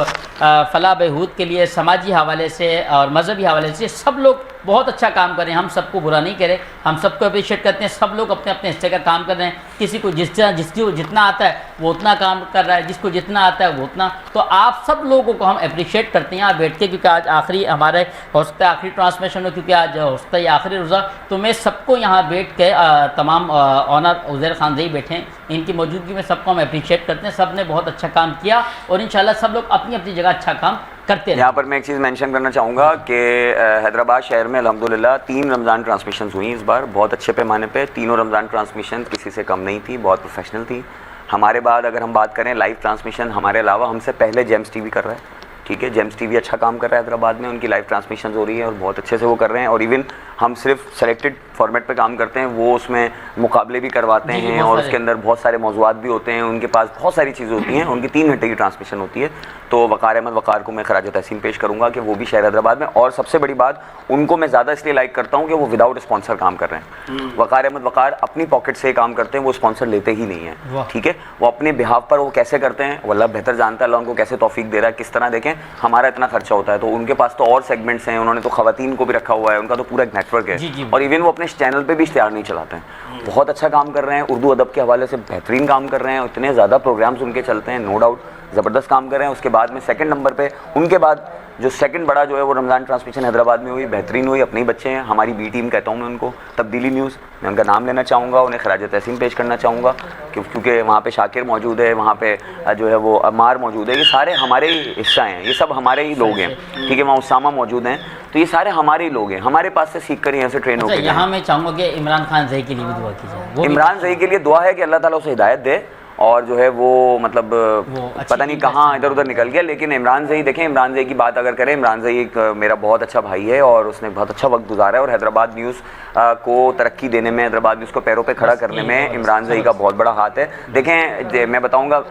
فلاح بہبود کے لیے سماجی حوالے سے اور مذہبی حوالے سے سب لوگ بہت اچھا کام کر رہے ہیں. ہم سب کو برا نہیں کہہ رہے, ہم سب کو اپریشیٹ کرتے ہیں. سب لوگ اپنے اپنے حصے کا کام کر رہے ہیں. کسی کو جتنا آتا ہے وہ اتنا کام کر رہا ہے, جس کو جتنا آتا ہے وہ اتنا. تو آپ سب لوگوں کو ہم اپریشیٹ کرتے ہیں بیٹھ کے, کیونکہ آج آخری ہمارے ہو سکتا ہے آخری ٹرانسمیشن ہو, کیونکہ آج ہو سکتا ہے یہ آخری روزہ. تو میں سب کو یہاں بیٹھ کے تمام آنر عزیر خان زئی بیٹھے ہیں, ان کی موجودگی میں سب کو ہم اپریشیٹ کرتے ہیں. سب نے بہت اچھا کام کیا اور انشاءاللہ سب لوگ اپنی اپنی جگہ اچھا کام کرتے ہیں. یہاں پر میں ایک چیز مینشن کرنا چاہوں گا کہ حیدرآباد شہر میں الحمدللہ 3 رمضان ٹرانسمیشنز ہوئی اس بار, بہت اچھے پیمانے پہ. تینوں رمضان ٹرانسمیشن کسی سے کم نہیں تھی, بہت پروفیشنل تھی. ہمارے بعد اگر ہم بات کریں لائیو ٹرانسمیشن, ہمارے علاوہ ہم سے پہلے جیمز ٹی وی کر رہا ہے, ٹھیک ہے. جیمز ٹی وی اچھا کام کر رہا ہے حیدرآباد میں, ان کی لائیو ٹرانسمیشنز ہو رہی ہیں اور بہت اچھے سے وہ کر رہے ہیں. اور ایون ہم صرف سلیکٹڈ فارمیٹ پہ کام کرتے ہیں, وہ اس میں مقابلے بھی کرواتے ہیں اور اس کے اندر بہت سارے موضوعات بھی ہوتے ہیں. ان کے پاس بہت ساری چیزیں ہوتی ہیں, ان کی 3 گھنٹے کی ٹرانسمیشن ہوتی ہے. تو وقار احمد وقار کو میں خراج تحسین پیش کروں گا کہ وہ بھی شہر حیدرآباد میں, اور سب سے بڑی بات ان کو میں زیادہ اس لیے لائک کرتا ہوں کہ وہ وداؤٹ اسپانسر کام کر رہے ہیں. وقار احمد وقار اپنی پاکٹ سے کام کرتے ہیں, وہ اسپانسر لیتے ہی نہیں ہیں, ٹھیک ہے. وہ اپنے بہاف پر وہ کیسے کرتے ہیں وہ اللہ بہتر جانتا ہے, اللہ ان کو کیسے توفیق دے رہا ہے, کس طرح. دیکھیں ہمارا اتنا خرچہ ہوتا ہے, تو ان کے پاس تو اور سیگمنٹس ہیں, انہوں نے تو خواتین کو بھی رکھا ہوا ہے, ان کا تو پورا ایک نیٹ ورک ہے. اور ایون وہ اپنے چینل پہ بھی اشتہار نہیں چلاتے ہیں. بہت اچھا کام کر رہے ہیں, اردو ادب کے حوالے سے بہترین کام کر رہے ہیں, اتنے زیادہ پروگرامز ان کے چلتے ہیں, نو ڈاؤٹ زبردست کام کر رہے ہیں. اس کے بعد میں سیکنڈ نمبر پہ ان کے بعد جو سیکنڈ بڑا جو ہے وہ رمضان ٹرانسمیشن حیدرآباد میں ہوئی, بہترین ہوئی. اپنے ہی بچے ہیں, ہماری بی ٹیم کہتا ہوں میں ان کو, تبدیلی نیوز, میں ان کا نام لینا چاہوں گا, انہیں خراج تحسین پیش کرنا چاہوں گا کیونکہ وہاں پہ شاکر موجود ہے, وہاں پہ جو ہے وہ عمار موجود ہے. یہ سارے ہمارے ہی حصہ ہیں, یہ سب ہمارے ہی لوگ ہیں, ٹھیک ہے. وہاں اسامہ موجود ہیں, تو یہ سارے ہمارے ہی لوگ ہیں, ہمارے پاس سے سیکھ کر یہاں سے ٹرین ہو کے. یہاں میں چاہوں گا کہ عمران خان زئی کے لیے بھی دعا کیجیے. عمران زئی کے لیے دعا ہے کہ اللہ تعالیٰ اسے ہدایت دے, اور جو ہے وہ مطلب پتہ نہیں کہاں ادھر ادھر نکل گیا. لیکن عمران زئی, دیکھیں عمران زئی کی بات اگر کریں, عمران زئی ایک میرا بہت اچھا بھائی ہے اور اس نے بہت اچھا وقت گزارا ہے, اور حیدرآباد نیوز کو ترقی دینے میں, حیدرآباد نیوز کو پیروں پہ کھڑا کرنے میں عمران زئی کا بہت بڑا ہاتھ ہے. دیکھیں میں بتاؤں گا,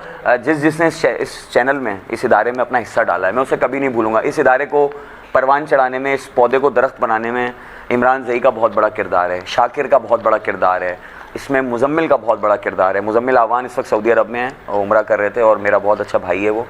جس نے اس چینل میں, اس ادارے میں اپنا حصہ ڈالا ہے, میں اسے کبھی نہیں بھولوں گا. اس ادارے کو پروان چڑھانے میں, اس پودے کو درخت بنانے میں عمران زئی کا بہت بڑا کردار ہے, شاکر کا بہت بڑا کردار ہے, اس میں مزمل کا بہت بڑا کردار ہے. مزمل آوان اس وقت سعودی عرب میں ہیں, عمرہ کر رہے تھے, اور میرا بہت اچھا بھائی ہے وہ.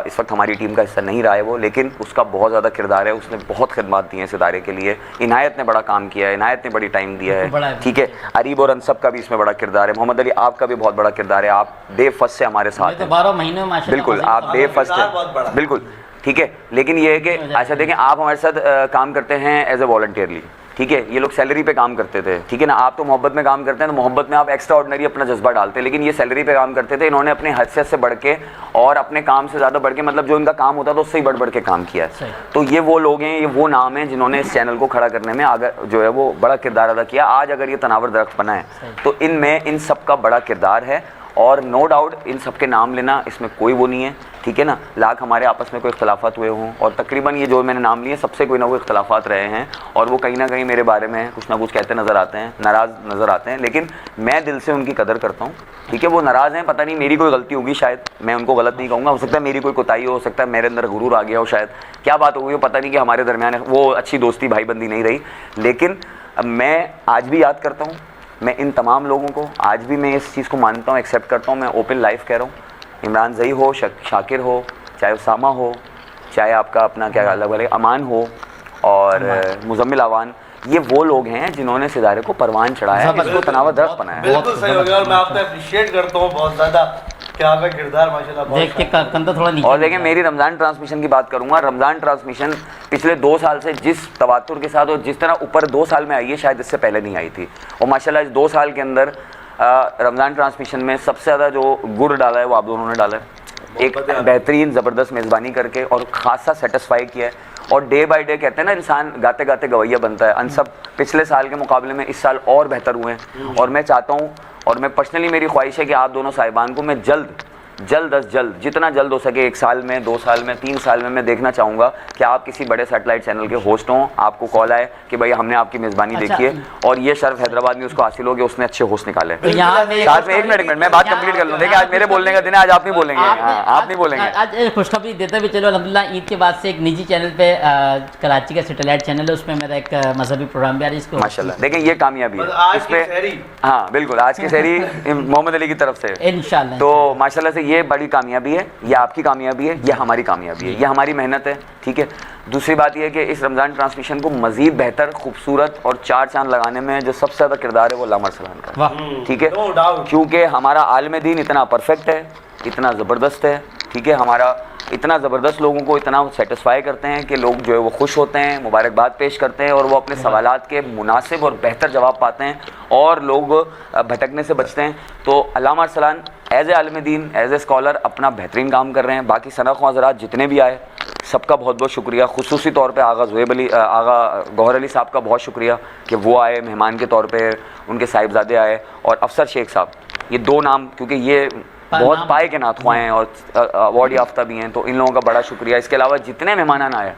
اس وقت ہماری ٹیم کا حصہ نہیں رہا ہے وہ, لیکن اس کا بہت زیادہ کردار ہے. اس نے بہت خدمات دی ہیں اس ادارے کے لیے. عنایت نے بڑا کام کیا ہے, عنایت نے بڑی ٹائم دیا ہے, ٹھیک ہے. اریب اور انصب کا بھی اس میں بڑا کردار ہے. محمد علی آپ کا بھی بہت بڑا کردار ہے, آپ ڈے فرسٹ سے ہمارے ساتھ ہیں, 12 مہینے میں بالکل آپ ڈے فرسٹ ہیں, بالکل ٹھیک ہے. لیکن یہ ہے کہ ایسا دیکھیں, آپ ہمارے ساتھ کام کرتے ہیں ایز اے والنٹیئرلی, ٹھیک ہے. یہ لوگ سیلری پہ کام کرتے تھے, ٹھیک ہے نا. آپ تو محبت میں کام کرتے ہیں, تو محبت میں آپ ایکسٹرا آرڈنری اپنا جذبہ ڈالتے ہیں, لیکن یہ سیلری پہ کام کرتے تھے. انہوں نے اپنے حیثیت سے بڑھ کے اور اپنے کام سے زیادہ بڑھ کے, مطلب جو ان کا کام ہوتا تھا اس سے ہی بڑھ کے کام کیا ہے. تو یہ وہ لوگ ہیں, یہ وہ نام ہیں جنہوں نے اس چینل کو کھڑا کرنے میں آگے جو ہے وہ بڑا کردار ادا کیا. آج اگر یہ تناور درخت بنا ہے تو ان میں ان سب کا بڑا کردار ہے, اور نو ڈاؤٹ ان سب کے نام لینا اس میں کوئی وہ نہیں ہے, ٹھیک ہے نا. لاکھ ہمارے آپس میں کوئی اختلافات ہوئے ہوں, اور تقریباً یہ جو میں نے نام لیے سب سے کوئی نہ کوئی اختلافات رہے ہیں, اور وہ کہیں نہ کہیں میرے بارے میں کچھ نہ کچھ کہتے نظر آتے ہیں, ناراض نظر آتے ہیں. لیکن میں دل سے ان کی قدر کرتا ہوں, ٹھیک ہے. وہ ناراض ہیں, پتہ نہیں میری کوئی غلطی ہوگی, شاید میں ان کو غلط نہیں کہوں گا, ہو سکتا ہے میری کوئی کوتاہی ہو سکتا ہے میرے اندر غرور آ گیا ہو, شاید کیا بات ہو گئی ہو, پتہ نہیں کہ ہمارے درمیان وہ اچھی دوستی بھائی بندی نہیں رہی. لیکن میں آج بھی یاد کرتا ہوں, میں ان تمام لوگوں کو آج بھی میں اس چیز کو مانتا ہوں, ایکسیپٹ کرتا ہوں. میں اوپن لائف کہہ رہا ہوں, عمران زئی ہو, شاکر ہو, چاہے اسامہ ہو, چاہے آپ کا اپنا کیا الگ الگ امان ہو, اور مزمل آوان, یہ وہ لوگ ہیں جنہوں نے اس ادارے کو پروان چڑھایا ہے, اس کو تناور درخت بنایا ہے. بالکل صحیح ہو گیا, اور میں آپ کو اپریشیٹ کرتا ہوں بہت زیادہ کہ آپ کا کردار ماشاءاللہ دیکھ کے کندھا تھوڑا نیچے. اور دیکھیں میری رمضان ٹرانسمیشن کی بات کروں گا, رمضان ٹرانسمیشن پچھلے 2 سال سے جس تواتر کے ساتھ اور جس طرح اوپر 2 سال میں آئی ہے, شاید اس سے پہلے نہیں آئی تھی. اور ماشاءاللہ اس 2 سال کے اندر رمضان ٹرانسمیشن میں سب سے زیادہ جو گر ڈالا ہے وہ آپ دونوں نے ڈالا ہے, ایک بہترین زبردست میزبانی کر کے اور خاصا سیٹسفائی کیا ہے. اور ڈے بائی ڈے کہتے ہیں نا انسان گاتے گاتے گویا بنتا ہے, ان سب پچھلے سال کے مقابلے میں اس سال اور بہتر ہوئے ہیں. اور میں چاہتا ہوں, اور میں پرسنلی میری خواہش ہے کہ آپ دونوں صاحبان کو میں جلد از جلد جتنا جلد ہو سکے 1 سال میں 2 سال میں 3 سال میں دیکھنا چاہوں گا کہ آپ کسی بڑے سیٹلائٹ چینل کے ہوسٹ ہوں, آپ کو کال آئے کہ بھائی ہم نے آپ کی میزبانی دیکھی ہے, اور یہ شرف حیدرآباد میں اس کو حاصل ہو کہ اس نے اچھے ہوسٹ نکالے. ساتھ میں 1 منٹ میں بات کمپلیٹ کر لوں. دیکھیں آج میرے بولنے کا دن ہے, آج آپ نہیں بولیں گے. آپ نہیں بولیں گے. آج خوشخبری دیتے ہوئے چلو الحمدللہ عید کے بعد سے ایک نجی چینل پہ کراچی کا سیٹلائٹ چینل ہے, اس پہ میرا ایک مذہبی پروگرام بھی آ رہا ہے. اس کو ماشاءاللہ دیکھیں یہ کامیابی ہے اس پہ. ہاں بالکل, آج کی سحری محمد علی کی طرف سے انشاءاللہ. تو ماشاءاللہ سے یہ بڑی کامیابی ہے, یہ آپ کی کامیابی ہے, یہ ہماری کامیابی ہے, یہ ہماری محنت ہے. ٹھیک ہے. دوسری بات یہ ہے کہ اس رمضان ٹرانسمیشن کو مزید بہتر, خوبصورت اور 4 چاند لگانے میں جو سب سے زیادہ کردار ہے وہ علامہ ارسلان کا ہے. ٹھیک ہے, کیونکہ ہمارا عالم دین اتنا پرفیکٹ ہے, اتنا زبردست ہے. ٹھیک ہے, ہمارا اتنا زبردست لوگوں کو اتنا سیٹسفائی کرتے ہیں کہ لوگ جو ہے وہ خوش ہوتے ہیں, مبارکباد پیش کرتے ہیں, اور وہ اپنے سوالات کے مناسب اور بہتر جواب پاتے ہیں, اور لوگ بھٹکنے سے بچتے ہیں. تو علامہ ارسلان ایز اے عالم دین, ایز اے اسکالر اپنا بہترین کام کر رہے ہیں. باقی ثنا خواہ حضرات جتنے بھی آئے سب کا بہت بہت شکریہ. خصوصی طور پہ آغا گوہر علی صاحب کا بہت شکریہ کہ وہ آئے مہمان کے طور پہ, ان کے صاحبزادے آئے, اور افسر شیخ صاحب, یہ 2 نام کیونکہ یہ بہت پائے کے نعت خواہ ہیں اور ایوارڈ یافتہ بھی ہیں, تو ان لوگوں کا بڑا شکریہ. اس کے علاوہ جتنے مہمان آئے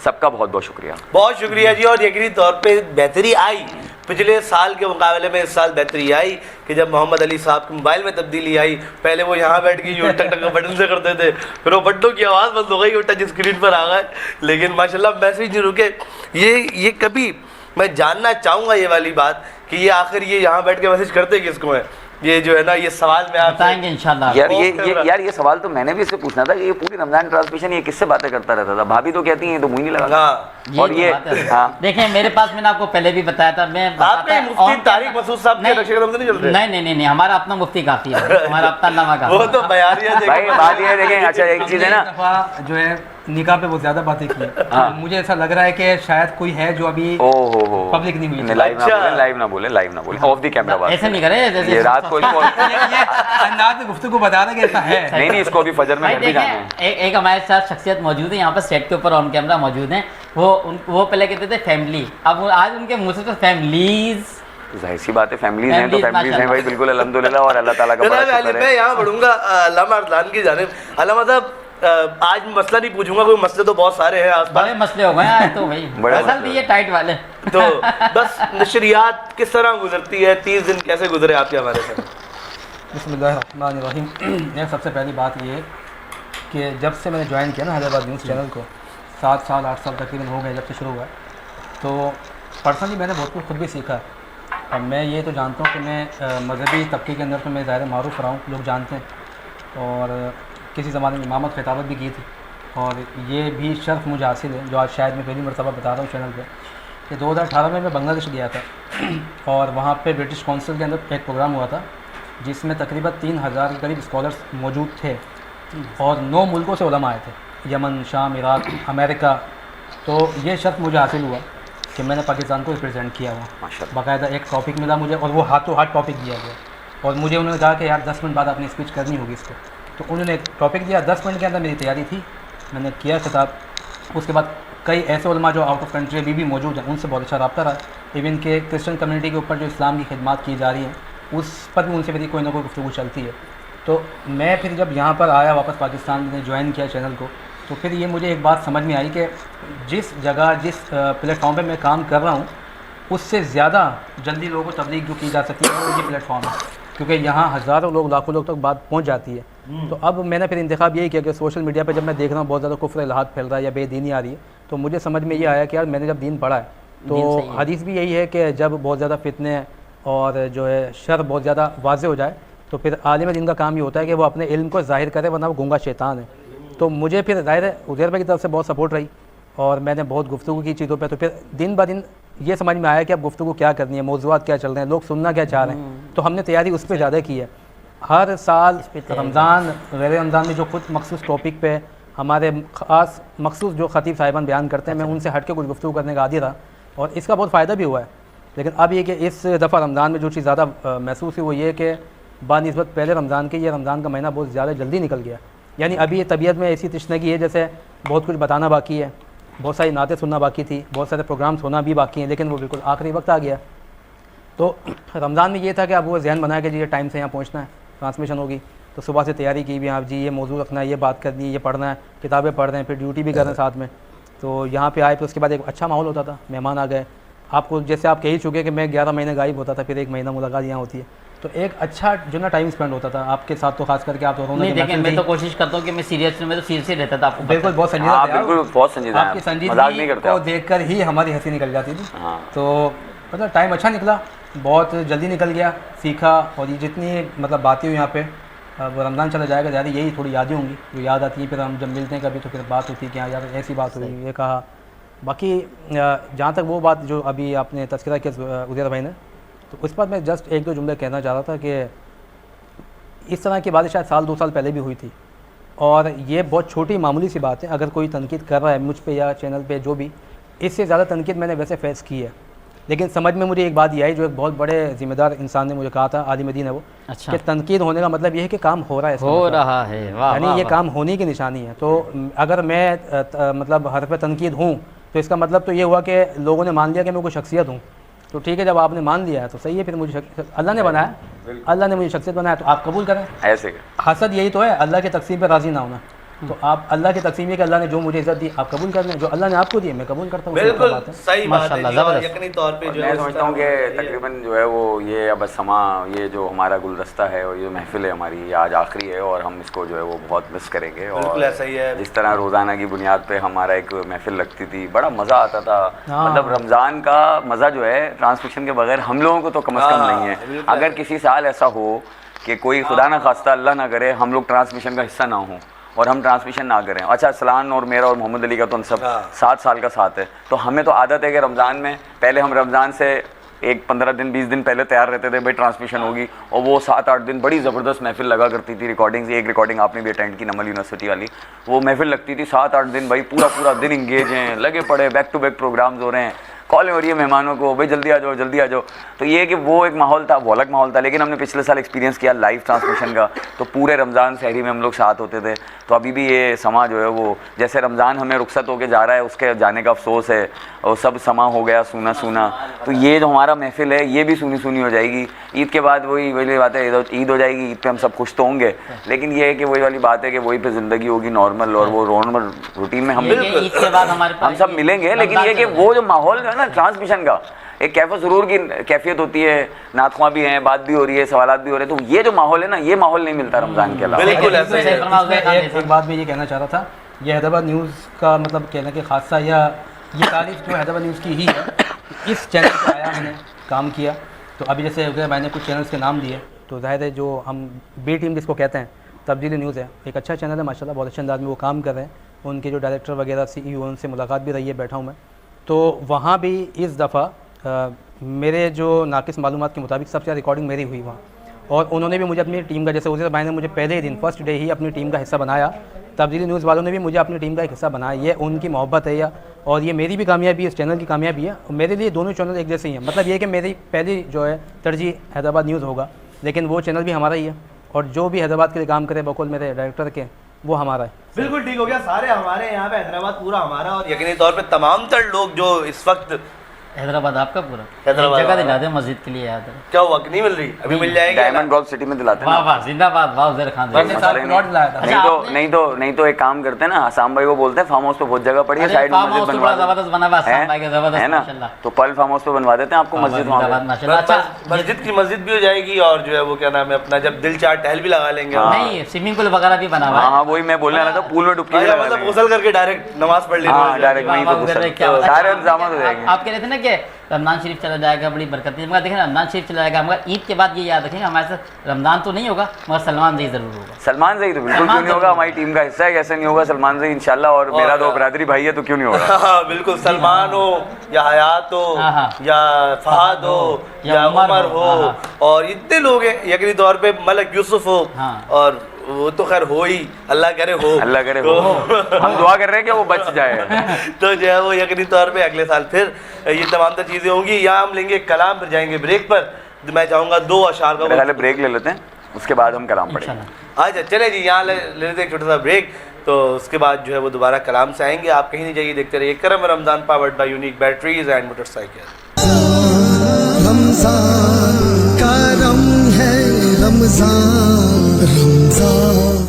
سب کا بہت بہت شکریہ. بہت شکریہ جی. اور یقینی طور پہ بہتری آئی پچھلے سال کے مقابلے میں, اس سال بہتری آئی کہ جب محمد علی صاحب کے موبائل میں تبدیلی آئی. پہلے وہ یہاں بیٹھ کے یوں ٹک ٹک بٹن سے کرتے تھے, پھر وہ بٹنوں کی آواز بند ہو گئی, وہ ٹچ اسکرین پر آ گئے. لیکن ماشاءاللہ میسج نہیں رکے. یہ کبھی میں جاننا چاہوں گا یہ والی بات کہ یہ آخر یہ یہاں بیٹھ کے میسج کرتے کس کو ہیں, یہ جو ہے نا, یہ سوال میں آپ بتائیں گے انشاءاللہ. یار یہ سوال تو میں نے بھی اس سے پوچھنا تھا کہ یہ پوری رمضان ٹرانسمیشن یہ کس سے باتیں کرتا رہتا تھا. بھابھی تو کہتی ہیں یہ تو منہ نہیں لگا. اور یہ دیکھیں میرے پاس, میں نے آپ کو پہلے بھی بتایا تھا, میں مفتی طارق مسعود صاحب کے نقشے قدم سے نہیں چلتے. نہیں, ہمارا اپنا مفتی کافی ہے, ہمارا اپنا علامہ کافی. وہ تو بھائی بات یہ دیکھیں. اچھا ایک چیز ہے نا, جو ہے نکاح پہ بہت زیادہ باتیں کی, مجھے ایسا لگ رہا ہے کہ شاید کوئی ہے جو ابھی پبلک نہیں ہوئی. لائیو نہ بولیں آف دی کیمرہ بات ایسے نہیں کرے. یہ رات کو انداز میں گفتگو بتا رہا کہ ایسا ہے. نہیں, اس کو ابھی فجر میں بھی جانا ہے. ایک ہمارے ساتھ شخصیت موجود ہے یہاں پر سیٹ کے اوپر, آن کیمرہ موجود ہیں. وہ پہلے کہتے تھے فیملی, اب آج ان کے منہ سے تو فیملیز. ظاہر سی بات ہے, فیملیز ہیں تو فیملیز ہیں بھائی, بالکل الحمدللہ. اور اللہ تعالیٰ کا بڑا شکر ہے. میں یہاں بڑھوں گا علامہ ارسلان کی جانب. علامہ صاحب آج مسئلہ نہیں پوچھوں گا, کوئی مسئلے تو بہت سارے ہیں آس پاس, بڑے مسئلے ہو گئے ہیں تو بھائی, اصل بھی یہ ٹائٹ والے. تو بس نشریات کس طرح گزرتی ہے, 30 دن کیسے گزرے آپ کے ہمارے ساتھ؟ بسم اللہ الرحمن الرحیم. سب سے پہلی بات یہ کہ جب سے میں نے جوائن کیا نا حیدرآباد نیوز چینل کو, 7 سال 8 سال تقریباً ہو گئے جب سے شروع ہوا ہے, تو پرسنلی میں نے بہت کچھ خود بھی سیکھا. اب میں یہ تو جانتا ہوں کہ میں مذہبی طبقے کے اندر تو میں ظاہر معروف رہا ہوں, لوگ جانتے ہیں, اور کسی زمانے میں امامت خطابت بھی کی تھی, اور یہ بھی شرف مجھے حاصل ہے جو آج شاید میں پہلی مرتبہ بتا رہا ہوں چینل پہ, کہ 2018 میں بنگلہ دیش گیا تھا, اور وہاں پہ برٹش کونسل کے اندر ایک پروگرام ہوا تھا جس میں تقریباً 3000 کے قریب اسکالرس موجود تھے, اور 9 ملکوں سے علماء آئے تھے, یمن, شام, عراق, امریکہ. تو یہ شرف مجھے حاصل ہوا کہ میں نے پاکستان کو ریپرزینٹ کیا ہوا. باقاعدہ ایک ٹاپک ملا مجھے, اور وہ ہاتھوں ہاتھ ٹاپک دیا گیا, اور مجھے انہوں نے کہا کہ یار 10 منٹ بعد اپنی اسپیچ کرنی ہوگی اس کو. تو انہوں نے ایک ٹاپک دیا, 10 منٹ کے اندر میری تیاری تھی, میں نے کیا خطاب. اس کے بعد کئی ایسے علماء جو آؤٹ آف کنٹری ابھی بھی موجود ہیں, ان سے بہت اچھا رابطہ رہا. ایون کہ کرسچن کمیونٹی کے اوپر جو اسلام کی خدمات کی جا رہی ہیں اس پر بھی ان سے میری کوئی نہ کوئی گفتگو چلتی ہے. تو میں پھر جب یہاں پر آیا واپس پاکستان میں جوائن کیا چینل کو, تو پھر یہ مجھے ایک بات سمجھ میں آئی کہ جس جگہ جس پلیٹ فارم پہ میں کام کر رہا ہوں اس سے زیادہ جلدی لوگوں کو تبلیغ جو کی جا سکتی ہے وہ یہ پلیٹ فارم ہے, کیونکہ یہاں ہزاروں لوگ, لاکھوں لوگ تک بات پہنچ جاتی ہے. تو اب میں نے پھر انتخاب یہی کیا کہ سوشل میڈیا پہ جب میں دیکھ رہا ہوں بہت زیادہ کفر الحاد پھیل رہا ہے یا بے دینی آ رہی ہے, تو مجھے سمجھ میں یہ آیا کہ یار میں نے جب دین پڑھا ہے تو حدیث بھی یہی ہے کہ جب بہت زیادہ فتنے اور جو ہے شر بہت زیادہ واضح ہو جائے تو پھر عالم دین کا کام یہ ہوتا ہے کہ وہ اپنے علم کو ظاہر کرے, ورنہ وہ گونگا شیطان ہے. تو مجھے پھر ظاہر ہے عزیر بھائی کی طرف سے بہت سپورٹ رہی, اور میں نے بہت گفتگو کی چیزوں پہ. تو پھر دن بہ دن یہ سمجھ میں آیا کہ اب گفتگو کیا کرنی ہے, موضوعات کیا چل رہے ہیں, لوگ سننا کیا چاہ رہے ہیں. تو ہم نے تیاری اس پہ زیادہ کی ہے. ہر سال رمضان غیر رمضان میں جو خود مخصوص ٹاپک پہ ہمارے خاص مخصوص جو خطیب صاحبان بیان کرتے ہیں, میں ان سے ہٹ کے کچھ گفتگو کرنے کا عادی رہا, اور اس کا بہت فائدہ بھی ہوا ہے. لیکن اب یہ کہ اس دفعہ رمضان میں جو چیز زیادہ محسوس ہوئی وہ یہ کہ بنسبت پہلے رمضان کے یہ رمضان کا مہینہ بہت زیادہ جلدی نکل گیا. یعنی ابھی یہ طبیعت میں ایسی تشنگی ہے جیسے بہت کچھ بتانا باقی ہے, بہت ساری نعتیں سننا باقی تھی, بہت سارے پروگرامس ہونا بھی باقی ہیں, لیکن وہ بالکل آخری وقت آ گیا. تو رمضان میں یہ تھا کہ اب وہ ذہن بنایا کہ جی یہ ٹائم سے یہاں پہنچنا ہے, ٹرانسمیشن ہوگی, تو صبح سے تیاری کی بھی, ہاں جی یہ موضوع رکھنا ہے, یہ بات کرنی ہے, یہ پڑھنا ہے, کتابیں پڑھ رہے ہیں, پھر ڈیوٹی بھی کر رہے ہیں ساتھ میں. تو یہاں پہ آئے پھر اس کے بعد ایک اچھا ماحول ہوتا تھا, مہمان آ گئے. آپ کو جیسے آپ کہہ ہی چکے کہ میں 11 مہینے غائب ہوتا تھا, پھر 1 مہینہ ملاقات یہاں ہوتی ہے, تو ایک اچھا جو نا ٹائم اسپینڈ ہوتا تھا آپ کے ساتھ. تو خاص کر کے آپ تو نہیں دیکھیں, میں تو کوشش کرتا ہوں کہ میں سیریس میں تو سیریس ہی رہتا تھا. آپ کو بالکل بہت سنجیدہ ہاں بالکل بہت سنجیدہ آپ کی سنجیدگی کو دیکھ کر ہی ہماری ہنسی نکل جاتی تھی. تو مطلب ٹائم اچھا نکلا, بہت جلدی نکل گیا, سیکھا. اور یہ جتنی مطلب باتیں ہوئی یہاں پہ, اب رمضان چلا جائے گا زیادہ یہی تھوڑی یادیں ہوں گی جو یاد آتی ہیں. پھر ہم جب ملتے ہیں کبھی تو پھر بات ہوتی ہے کہ ہاں یار ایسی بات ہوئی, یہ کہا. باقی جہاں تک وہ بات جو ابھی آپ نے تذکرہ کیا عزیر بھائی نے, تو اس پر میں جسٹ 1-2 جملے کہنا چاہ رہا تھا کہ اس طرح کی باتیں شاید 1-2 سال پہلے بھی ہوئی تھی, اور یہ بہت چھوٹی معمولی سی بات ہے. اگر کوئی تنقید کر رہا ہے مجھ پہ یا چینل پہ جو بھی, اس سے زیادہ تنقید میں نے ویسے فیس کی ہے. لیکن سمجھ میں مجھے ایک بات یہ آئی جو ایک بہت بڑے ذمہ دار انسان نے مجھے کہا تھا, عالم دین ہے وہ, کہ تنقید ہونے کا مطلب یہ ہے کہ کام ہو رہا ہے, ہو رہا ہے, یعنی یہ کام ہونے کی نشانی ہے. تو اگر میں مطلب حرف تنقید ہوں تو اس کا مطلب تو یہ ہوا کہ لوگوں نے مان لیا کہ میں کوئی شخصیت ہوں. تو ٹھیک ہے, جب آپ نے مان لیا ہے تو صحیح ہے, پھر مجھے اللہ نے بنایا, اللہ نے مجھے شخصیت بنایا تو آپ قبول کریں. ایسے حسد یہی تو ہے, اللہ کی تقسیم پہ راضی نہ ہونا. تو آپ اللہ کی تقسیم یہ کہ اللہ نے جو مجھے عزت دی آپ قبول کر لیں, جو اللہ نے آپ کو دی میں قبول کرتا ہوں. بالکل صحیح بات ہے, زبردست. یقینی طور پہ جو میں سمجھتا ہوں کہ تقریباً جو ہے وہ یہ اب سما, یہ جو ہمارا گلدستہ ہے اور یہ محفل ہے ہماری, یہ آج آخری ہے اور ہم اس کو جو ہے وہ بہت مس کریں گے. بالکل ایسا ہی ہے. جس طرح روزانہ کی بنیاد پہ ہمارا ایک محفل لگتی تھی, بڑا مزہ آتا تھا. مطلب رمضان کا مزہ جو ہے ٹرانسمیشن کے بغیر ہم لوگوں کو تو کم از کم نہیں ہے. اگر کسی سال ایسا ہو کہ کوئی خدا نہ خواستہ اللہ نہ کرے ہم لوگ ٹرانسمیشن کا حصہ نہ ہوں اور ہم ٹرانسمیشن نہ کریں. اچھا اسلان اور میرا اور محمد علی کا تو سب 7 سال کا ساتھ ہے, تو ہمیں تو عادت ہے کہ رمضان میں پہلے ہم رمضان سے 15 دن 20 دن پہلے تیار رہتے تھے, بھائی ٹرانسمیشن ہوگی, اور وہ 7-8 دن بڑی زبردست محفل لگا کرتی تھی. ریکارڈنگ, ایک ریکارڈنگ آپ نے بھی اٹینڈ کی نمل یونیورسٹی والی, وہ محفل لگتی تھی 7-8 دن, بھائی پورا دن انگیج ہیں, لگے پڑے, بیک ٹو بیک پروگرامز ہو رہے ہیں, کالیں ہو رہی ہے مہمانوں کو, بھائی جلدی آ جاؤ جلدی آ جاؤ. تو یہ کہ وہ ایک ماحول تھا, وہ الگ ماحول تھا. لیکن ہم نے پچھلے سال ایکسپیرینس کیا لائیو ٹرانسمیشن کا, تو پورے رمضان سحری میں ہم لوگ ساتھ ہوتے تھے. تو ابھی بھی یہ سما جو ہے وہ جیسے رمضان ہمیں رخصت ہو کے جا رہا ہے, اس کے جانے کا افسوس ہے, اور سب سما ہو گیا سونا سونا. تو یہ جو ہمارا محفل ہے یہ بھی سونی سونی ہو جائے گی. عید کے بعد وہی بات ہے, عید ہو جائے گی, عید پہ ہم سب خوش تو ہوں گے, لیکن یہ ہے کہ وہی والی بات ہے کہ وہی پہ زندگی ہوگی نارمل, اور وہ نارمل روٹین میں ہم سب ملیں گے. لیکن یہ کہ وہ جو ماحول ہے نا ٹرانسمیشن کا, ایک کیف و سرور کی کیفیت ہوتی ہے, نعت خواں بھی ہیں, بات بھی ہو رہی ہے, سوالات بھی ہو رہے ہیں. تو یہ جو ماحول ہے نا, یہ ماحول نہیں ملتا رمضان کے علاوہ. بالکل ایسا. ایک بات میں یہ کہنا چاہ رہا تھا, یہ حیدرآباد نیوز کا مطلب کہنا کہ خاصہ یا یہ تعریف جو حیدرآباد نیوز کی ہی ہے. اس چینل پہ آیا, ہم نے کام کیا, تو ابھی جیسے میں نے کچھ چینلز کے نام دیے, تو ظاہر ہے جو ہم بی ٹیم جس کو کہتے ہیں, تبدیلی نیوز ہے, ایک اچھا چینل ہے ماشاءاللہ, بہت اچھے انداز میں وہ کام کر رہے ہیں. ان کے جو ڈائریکٹر وغیرہ CEO ان سے ملاقات بھی رہی ہے, بیٹھا ہوں میں. تو وہاں بھی اس دفعہ میرے جو ناقص معلومات کے مطابق سب سے زیادہ ریکارڈنگ میری ہوئی وہاں, اور انہوں نے بھی مجھے اپنی ٹیم کا, جیسے عزیر بھائی نے مجھے پہلے ہی دن فرسٹ ڈے ہی اپنی ٹیم کا حصہ بنایا, تبدیلی نیوز والوں نے بھی مجھے اپنی ٹیم کا ایک حصہ بنایا. یہ ان کی محبت ہے, اور یہ میری بھی کامیابی ہے, اس چینل کی کامیابی ہے. میرے لیے دونوں چینل ایک جیسے ہی ہیں. مطلب یہ کہ میری پہلی جو ہے ترجیح حیدرآباد نیوز ہوگا, لیکن وہ چینل بھی ہمارا ہی ہے, اور جو بھی حیدرآباد کے لیے کام کرے بقول میرے ڈائریکٹر کے, وہ ہمارا ہے. بالکل ٹھیک ہو گیا, سارے ہمارے یہاں پہ حیدرآباد پورا ہمارا, اور یقینی طور پہ تمام تر لوگ جو اس وقت حیدرآباد آپ کا پورا حیدرآباد جگہ دلا دیں مسجد کے لیے. یاد ہے کیا ہوا کہ نہیں مل رہی, ابھی مل جائے گی. ڈائمنڈ گولف سٹی میں دلاتے ہیں. واہ واہ, زندہ باد, واہ عزیر خان. نہیں تو ایک کام کرتے ہیں نا, حسام بھائی کو بولتے ہیں فارم ہاؤس پہ بہت جگہ پڑی ہے, سائڈ میں مسجد بنوا ہے نا, تو پل فارم ہاؤس پہ بنوا دیتے ہیں آپ کو مسجد. مسجد کی مسجد بھی ہو جائے گی, اور جو ہے وہ کیا نام ہے اپنا, جب دل چاہ ٹہل بھی لگا لیں گے. نہیں, سوئمنگ پول وغیرہ بھی بنا ہوا ہے. ہاں وہی میں بولنے والا تھا, پول میں ڈبکی لگا لیں گے, غسل کر کے ڈائریکٹ نماز پڑھ لیں گے, ڈائریکٹ نہیں تو غسل, سارے انتظامات ہو جائیں گے. آپ کہہ رہے تھے نا کہ رمضان شریف چلا جائے گا, بڑی برکت ہے, مگر دیکھیں رمضان شریف چلا جائے گا, مگر عید کے بعد یہ یاد رکھیں گے ہمارے ساتھ رمضان تو نہیں ہوگا, مگر سلمان زئی ضرور ہوگا. سلمان زئی تو بالکل کیوں نہیں ہوگا, ہماری ٹیم کا حصہ ہے, کیسے نہیں ہوگا سلمان زئی انشاءاللہ, اور میرا تو برادری بھائی ہے, تو کیوں نہیں ہوگا. بالکل, سلمان ہو یا حیات ہو یا فہد ہو یا عمر ہو, اور اتنے لوگ ہیں, یقینی طور پہ ملک یوسف ہو, اور وہ تو خیر ہو ہی، اللہ کرے ہو، اللہ کرے ہو، ہم دعا کر رہے ہیں کہ وہ بچ جائے. تو جو ہے وہ یقینی طور پہ اگلے سال پھر یہ تمام تر چیزیں ہوں گی. یہاں ہم لیں گے کلام، پھر جائیں گے بریک پر. میں چاہوں گا 2 اشعار کا پہلے بریک لے لیتے ہیں، اس کے بعد ہم کلام پڑھیں گے. اچھا چلے جی، یہاں لے لیتے ایک چھوٹا سا بریک، تو اس کے بعد جو ہے وہ دوبارہ کلام سے آئیں گے. آپ کہیں نہیں جائیے، دیکھتے رہیے کرم رمضان powered by unique batteries and motorcycle. رمضان کرم ہے رمضان رمضان.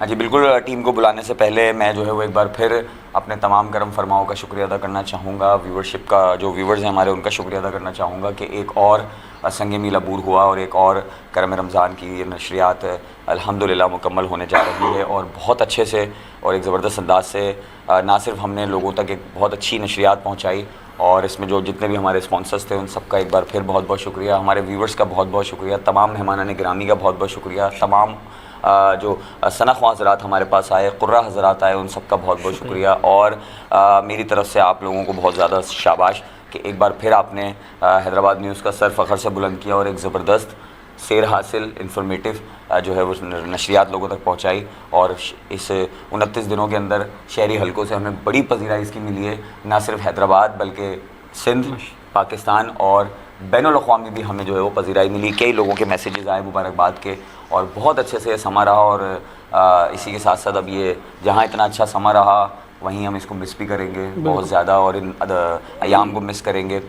ہاں جی بالکل، ٹیم کو بلانے سے پہلے میں جو ہے وہ ایک بار پھر اپنے تمام کرم فرماؤں کا شکریہ ادا کرنا چاہوں گا، ویورشپ کا جو ویورز ہیں ہمارے ان کا شکریہ ادا کرنا چاہوں گا کہ ایک اور سنگ میل عبور ہوا اور ایک اور کرم رمضان کی یہ نشریات الحمدللہ مکمل ہونے جا رہی ہے، اور بہت اچھے سے اور ایک زبردست انداز سے نہ صرف ہم نے لوگوں تک ایک بہت اچھی نشریات پہنچائی، اور اس میں جو جتنے بھی ہمارے اسپانسرز تھے ان سب کا ایک بار پھر بہت بہت شکریہ، ہمارے ویورز کا بہت بہت شکریہ، تمام مہمانان گرامی کا بہت بہت شکریہ، تمام جو ثنا خواہ حضرات ہمارے پاس آئے، قرہ حضرات آئے، ان سب کا بہت بہت شکریہ، اور میری طرف سے آپ لوگوں کو بہت زیادہ شاباش کہ ایک بار پھر آپ نے حیدرآباد نیوز کا سر فخر سے بلند کیا اور ایک زبردست سیر حاصل انفارمیٹیو جو ہے وہ نشریات لوگوں تک پہنچائی، اور اس 29 دنوں کے اندر شہری حلقوں سے ہمیں بڑی پذیرائی اس کی ملی ہے، نہ صرف حیدرآباد بلکہ سندھ، پاکستان اور بین الاقوامی بھی ہمیں جو ہے وہ پذیرائی ملی، کئی لوگوں کے میسیجز آئے مبارکباد کے، اور بہت اچھے سے سما رہا، اور اسی کے ساتھ ساتھ اب یہ جہاں اتنا اچھا سما رہا وہیں ہم اس کو مس بھی کریں گے بہت زیادہ، اور ان ایام کو مس کریں گے،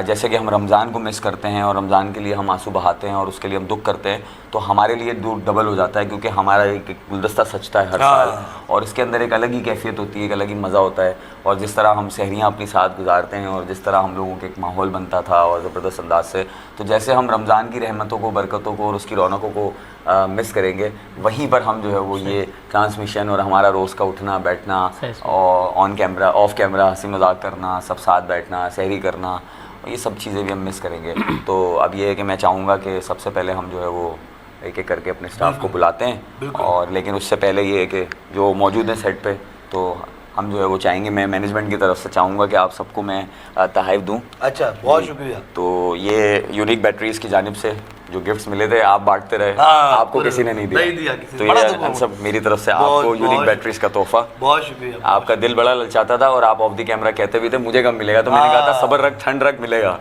جیسے کہ ہم رمضان کو مس کرتے ہیں اور رمضان کے لیے ہم آنسو بہاتے ہیں اور اس کے لیے ہم دکھ کرتے ہیں، تو ہمارے لیے دکھ ڈبل ہو جاتا ہے کیونکہ ہمارا ایک گلدستہ سجتا ہے ہر سال، اور اس کے اندر ایک الگ ہی کیفیت ہوتی ہے، ایک الگ ہی مزہ ہوتا ہے، اور جس طرح ہم سحریاں اپنی ساتھ گزارتے ہیں اور جس طرح ہم لوگوں کے ایک ماحول بنتا تھا اور زبردست انداز سے، تو جیسے ہم رمضان کی رحمتوں کو، برکتوں کو اور اس کی رونقوں کو مس کریں گے، وہیں پر ہم جو ہے وہ یہ ٹرانسمیشن اور ہمارا روز کا اٹھنا بیٹھنا اور آن کیمرہ آف کیمرہ ہنسی مذاق کرنا، سب ساتھ بیٹھنا، سحری کرنا، یہ سب چیزیں بھی ہم مس کریں گے۔ تو اب یہ ہے کہ میں چاہوں گا کہ سب سے پہلے ہم جو ہے وہ ایک ایک کر کے اپنے اسٹاف کو بلاتے ہیں، اور لیکن اس سے پہلے یہ ہے کہ جو موجود ہیں سیٹ پہ، تو ہم جو ہے وہ چاہیں گے، میں مینجمنٹ کی طرف سے چاہوں گا کہ آپ سب کو میں تحائف دوں۔ اچھا، بہت شکریہ۔ تو یہ یونیک بیٹریز کی جانب سے جو گفٹس ملے تھے آپ بانٹتے رہے، آپ کو کسی نے نہیں دیا، تو یہ سب میری طرف سے آپ کو یونیک بیٹریز کا تحفہ، بہت شکریہ۔ آپ کا دل بڑا للچاتا تھا اور آپ آف دی کیمرہ کہتے بھی تھے مجھے کب ملے گا، تو میں نے کہا تھا صبر رکھ، ٹھنڈ رکھ، ملے گا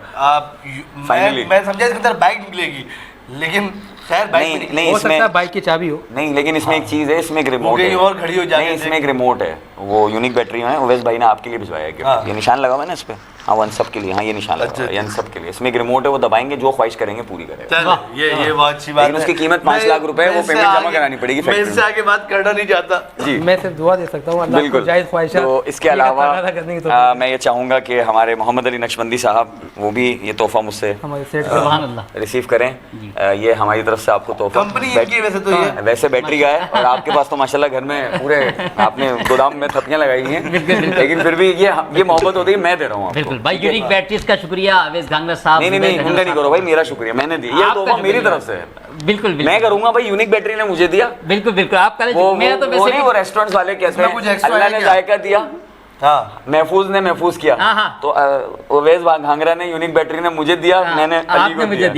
فائنلی۔ میں سمجھا اس کے اندر بائک نکلے گی، لیکن خیر بائک نہیں، اس میں بائک کی چابی ہو نہیں، لیکن اس میں ایک چیز ہے، اس میں ایک ریموٹ ہے، اور کھڑی ہو جائے، نہیں اس میں ایک ریموٹ ہے، وہ یونیک بیٹری ہے، اویس بھائی نے آپ کے لیے بھجوایا ہے، یہ نشان لگا ہوا ہے نا اس پہ، ہاں ون سب کے لیے، ہاں یہ نشان لگا ہوا ہے ون سب کے لیے، اس میں ایک ریموٹ ہے، وہ دبائیں گے جو خواہش کریں گے پوری کریں گے، یہ بہت اچھی بات ہے، لیکن اس کی قیمت 5 لاکھ روپے ہے، وہ پیمنٹ جمع کرانی پڑے گی میں اس سے آگے بات کرنا نہیں چاہتا جی، میں صرف دعا دے سکتا ہوں، اللہ کو جائز خواہشات۔ تو اس کے علاوہ میں یہ چاہوں گا کہ ہمارے محمد علی نقشبندی صاحب وہ بھی یہ تحفہ مجھ سے ریسیو کریں، یہ ہماری طرف سے آپ کو تحفہ، کمپنی ان کی ویسے تو یہ ویسے بیٹری کا ہے، اور آپ کے پاس تو ماشاءاللہ گھر میں پورے آپ نے گودام میں تھپیاں لگائی ہیں، لیکن پھر بھی یہ محبت ہوتی ہے، میں دے رہا ہوں آپ کو۔ بالکل بھائی، یونیک بیٹریز کا شکریہ اویس گانگرا صاحب۔ نہیں ہنڈا نہیں کرو بھائی، میرا شکریہ، میں نے دی یہ تحفہ میری طرف سے ہے، بالکل میں کروں گا بھائی، یونیک بیٹری نے مجھے دیا، بالکل آپ کا میرا تو وہ نہیں، وہ ریسٹورینٹس والے کہتے ہیں اللہ نے ذائقہ دیا، محفوظ نے محفوظ کیا، تو اویس گھانگرا نے یونیک بیٹری نے مجھے دیا، میں نے علی کو دیا،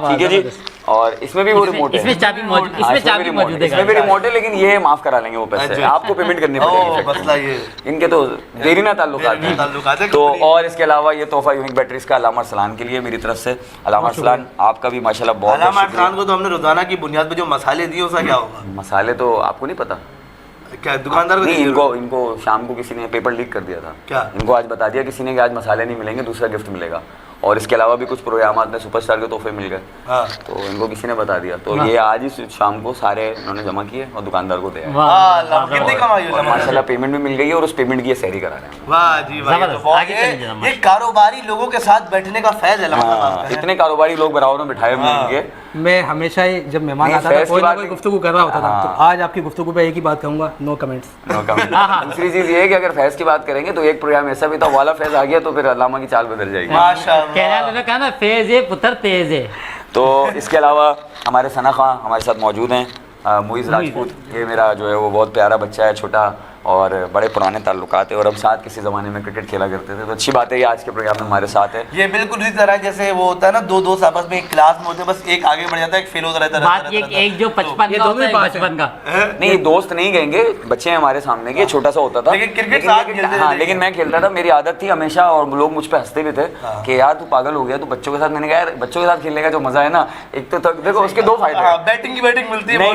ٹھیک ہے جی، اور اس میں بھی وہ ریموٹ ہے، اس میں چابی موجود ہے، اس میں بھی ریموٹ ہے، لیکن یہ معاف کرا لیں گے وہ پیسے، آپ کو پیمنٹ کرنی پڑے گی، ان کے تو دیرینہ تعلقات ہیں۔ تو اور اس کے علاوہ یہ تحفہ یونیک بیٹریز کا علامہ ارسلان کے لیے میری طرف سے، علامہ ارسلان آپ کا بھی ماشاءاللہ بہت علامہ ارسلان کو تو ہم نے روزانہ کی بنیاد پہ جو مسالے دیے اس کا کیا ہوگا؟ مسالے تو آپ کو نہیں پتا کیا دکاندار نہیں، ان کو شام کو کسی نے پیپر لیک کر دیا تھا، کیا ان کو آج بتا دیا کسی نے کہ آج مسالے نہیں ملیں گے، دوسرا گفٹ ملے گا، اور اس کے علاوہ بھی کچھ پروگرامات میں سپر اسٹار کے تحفے مل گئے، تو ان کو کسی نے بتا دیا، تو یہ آج ہی شام کو سارے انہوں نے جمع کیے اور دکاندار کو دیا، ماشاءاللہ پیمنٹ بھی مل گئی ہے، اور اس پیمنٹ کی سحری کرا رہے ہیں۔ واہ جی واہ، یہ کاروباری لوگوں کے ساتھ بیٹھنے کا فیض ہے، اتنے کاروباری لوگ براؤں میں بٹھائے ہوئے ہیں۔ میں ہمیشہ ہی جب مہمان آتا تھا کوئی نہ کوئی گفتگو کر رہا ہوتا تھا، تو آج آپ کی گفتگو پہ ایک ہی بات کہوں گا، نو کمنٹس۔ دوسری چیز یہ ہے کہ اگر فیض کی بات کریں گے تو ایک پروگرام ایسا بھی تھا، والا فیض آ گیا تو پھر علامہ کی چال بدل جائے گی، فیض ہے پتر تیز ہے۔ تو اس کے علاوہ ہمارے ثنا خواہ ہمارے ساتھ موجود ہیں، معیز راجپوت، یہ میرا جو ہے وہ بہت پیارا بچہ ہے، چھوٹا، اور بڑے پرانے تعلقات ہیں، اور ہم ساتھ کسی زمانے میں کرکٹ کھیلا کرتے تھے، تو اچھی بات ہے یہ آج کے پروگرام میں ہمارے ساتھ ہے۔ یہ بالکل اسی طرح جیسے وہ ہوتا ہے نا، دو دوست آپس میں ایک کلاس میں ہوتے ہیں، بس ایک آگے بڑھ جاتا ہے، ایک فیل ہوتا رہتا ہے، بات یہ ایک جو 55 کا ہوتا ہے، 55 کا نہیں، دوست نہیں کہیں گے، بچے ہیں ہمارے سامنے کے، چھوٹا سا ہوتا تھا، لیکن میں کھیلتا تھا، میری عادت تھی ہمیشہ، اور لوگ مجھ پہ ہنستے بھی تھے کہ یار تو پاگل ہو گیا تو بچوں کے ساتھ، میں نے کہا یار بچوں کے ساتھ کھیلنے کا جو مزہ ہے نا، ایک تو دیکھو اس کے دو فائدے ہیں، بیٹنگ کی بیٹنگ ملتی ہے، نہیں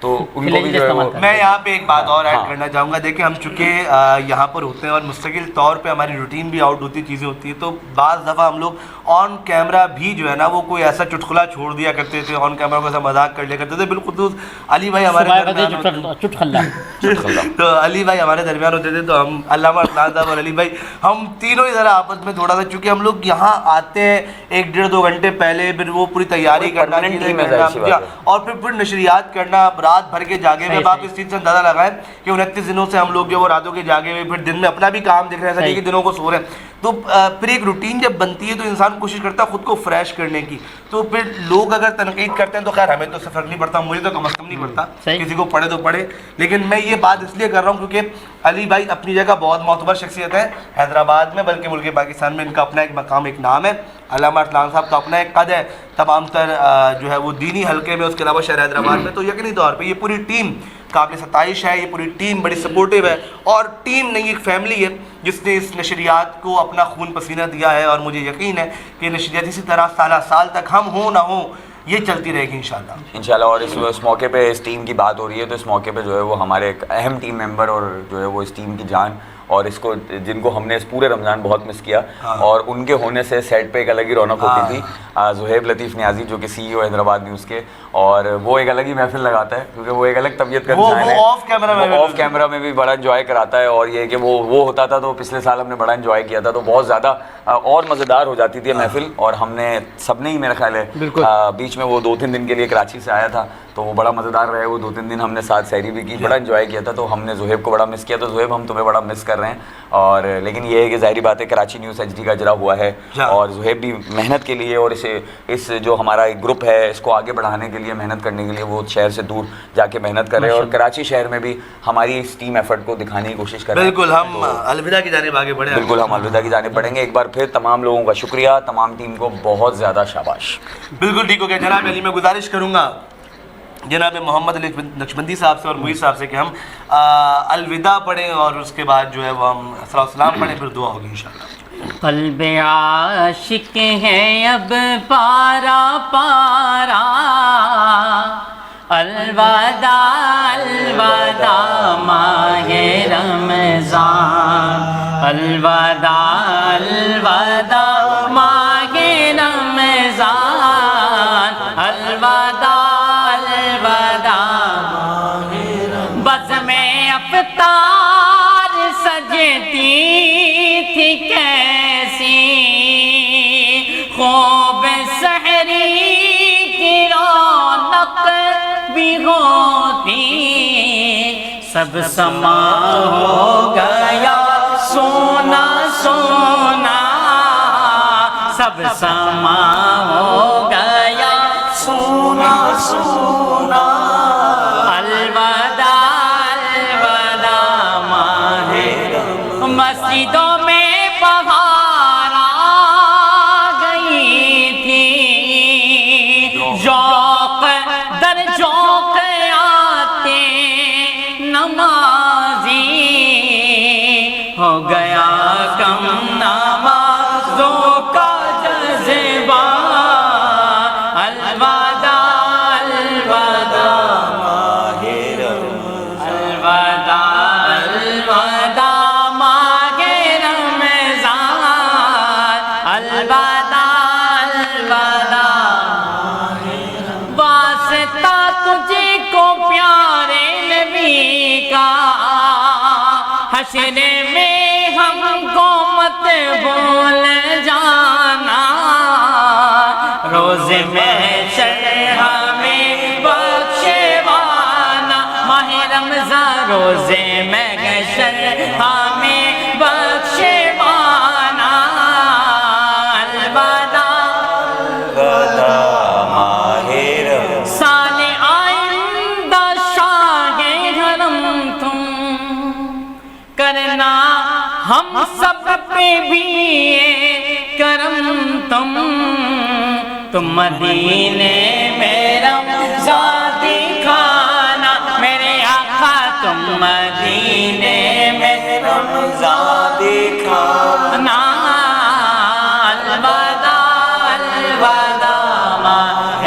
تو ان کو بھی جو ہے وہ میں یہاں پہ ایک بات اور ایڈ کرنا چاہوں گا. دیکھیں ہم چونکہ یہاں پر ہوتے ہیں اور مستقل طور پہ ہماری روٹین بھی آؤٹ ہوتی چیزیں ہوتی ہیں, تو بعض دفعہ ہم لوگ آن کیمرہ بھی جو ہے نا وہ کوئی ایسا چٹکلا چھوڑ دیا کرتے تھے, آن کیمرہ کو ایسا مذاق کر لیا کرتے تھے. بالخصوص علی بھائی ہمارے تو علی بھائی ہمارے درمیان ہوتے تھے, تو ہم علامہ ارسلان صاحب اور علی بھائی ہم تینوں ہی ذرا آپس میں تھوڑا سا, چونکہ ہم لوگ یہاں آتے ہیں 1-1.5-2 گھنٹے پہلے, پھر وہ پوری تیاری کرنا اور پھر نشریات کرنا رات بھر کے جاگے ہوئے. آپ اس چیز سے اندازہ لگائیں کہ 29 دنوں سے ہم لوگ جو وہ راتوں کے جاگے ہوئے, پھر دن میں اپنا بھی کام دیکھ رہے ہیں, ایسا نہیں کہ دنوں کو سو رہے ہیں. تو پھر ایک روٹین جب بنتی ہے تو انسان کوشش کرتا ہے خود کو فریش کرنے کی. تو پھر لوگ اگر تنقید کرتے ہیں تو خیر ہمیں تو اس سے فرق نہیں پڑتا, مجھے تو کم از کم نہیں پڑتا, کسی کو پڑھے تو پڑھے. لیکن میں یہ بات اس لیے کر رہا ہوں کیونکہ علی بھائی اپنی جگہ بہت معتبر شخصیت ہے حیدرآباد میں, بلکہ ملک پاکستان میں ان کا اپنا ایک مقام, ایک نام ہے. علامہ ارسلان صاحب کا اپنا ایک قد ہے تمام تر جو ہے وہ دینی حلقے میں, اس کے علاوہ شہر حیدرآباد میں. تو یقینی طور پہ یہ پوری ٹیم قابل ستائش ہے, یہ پوری ٹیم بڑی سپورٹیو ہے, اور ٹیم نہیں ایک فیملی ہے جس نے اس نشریات کو اپنا خون پسینہ دیا ہے. اور مجھے یقین ہے کہ نشریات اسی طرح سالہ سال تک ہم ہوں نہ ہوں یہ چلتی رہے گی انشاءاللہ. اور اس موقع پہ اس ٹیم کی بات ہو رہی ہے, تو اس موقع پہ جو ہے وہ ہمارے ایک اہم ٹیم ممبر اور جو ہے وہ اس ٹیم کی جان, اور اس کو جن کو ہم نے اس پورے رمضان بہت مس کیا, اور ان کے ہونے سے سیٹ پہ ایک الگ ہی رونق ہوتی تھی. زہیب لطیف نیازی جو کہ CEO حیدرآباد نیوز کے, اور وہ ایک الگ ہی محفل لگاتا ہے کیونکہ وہ ایک الگ طبیعت کا انسان ہے, آف کیمرہ میں بھی بڑا انجوائے کراتا ہے. اور یہ کہ وہ ہوتا تھا تو پچھلے سال ہم نے بڑا انجوائے کیا تھا, تو بہت زیادہ اور مزیدار ہو جاتی تھی محفل. اور ہم نے سب نے ہی میرا خیال ہے بیچ میں وہ 2-3 دن کے لیے کراچی سے آیا تھا, تو وہ بڑا مزیدار رہے. وہ 2-3 دن ہم نے ساتھ سحری بھی کی, بڑا انجوائے کیا تھا. تو ہم نے زہیب کو بڑا مس کیا, تو زہیب ہم تمہیں بڑا مس کر رہے ہیں. اور لیکن یہ ہے کہ ظاہری بات ہے کراچی نیوز HD کا اجرا ہوا ہے, اور زہیب بھی محنت کے لیے اور اس جو ہمارا ایک گروپ ہے اس کو آگے بڑھانے کے لیے, محنت کرنے کے لیے وہ شہر سے دور جا کے محنت کر رہے ہیں, اور کراچی شہر میں بھی ہماری اس ٹیم ایفرٹ کو دکھانے کی کوشش کر رہے ہیں. بالکل ہم الوداع کی جانب آگے بڑھیں. بالکل ہم الوداع کی جانب بڑھیں گے. ایک بار پھر تمام لوگوں کا شکریہ, تمام ٹیم کو بہت زیادہ شاباش. بالکل ٹھیک ہو گیا جناب علی. میں گزارش کروں گا جناب محمد علی نقشبندی صاحب سے اور محیط صاحب سے کہ ہم الوداع پڑھیں, اور اس کے بعد جو ہے وہ ہم صلاۃ والسلام پڑھیں, پھر دعا ہوگی انشاءاللہ. قلب عاشق ہے اب پارا پارا, الوداع الوداع ماہ رمضان, الوداع الوداع ماہ رمضان, الوداع الوداع بزم افطار سجتی تھی کیسی, خوب سحری کی رونق بھی ہوتی, سب سما ہو گیا سونا سونا, سب سما ہو گیا سونا سونا, الوداع الوداع ماہ مسجدوں میں بہار آ گئی تھی, ذوق در ذوق آتے نمازی, ہو گیا کم نمازوں کا جذبہ, الوداع الوداع ماہ الوداع الوداع ماہ رمضان, الوداع الوداع واسطہ تجھ کو پیارے نبی کا, حشر میں ہم کو مت بھول جانا, روز محشر ہمیں بخشوانا, ماہ رمضان روز محشر ہمیں بخشوانا, الوداع سال آئندہ شاہ حرم تم کرنا, ہم سب پہ بھی کرم تم مدینے میں رمضان دکھانا, میرے آقا تم مدینے میں رمضان دکھانا, الوداع الوداع ماہ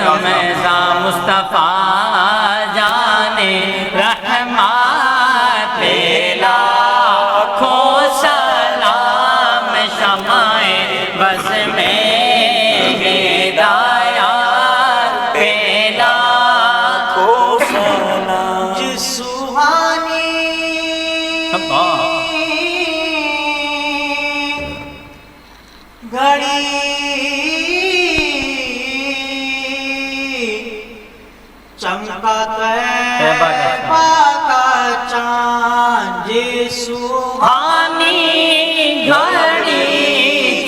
رمضان, مصطفیٰ جان چمکا تیبہ کا چاند جی سبحانی گھڑی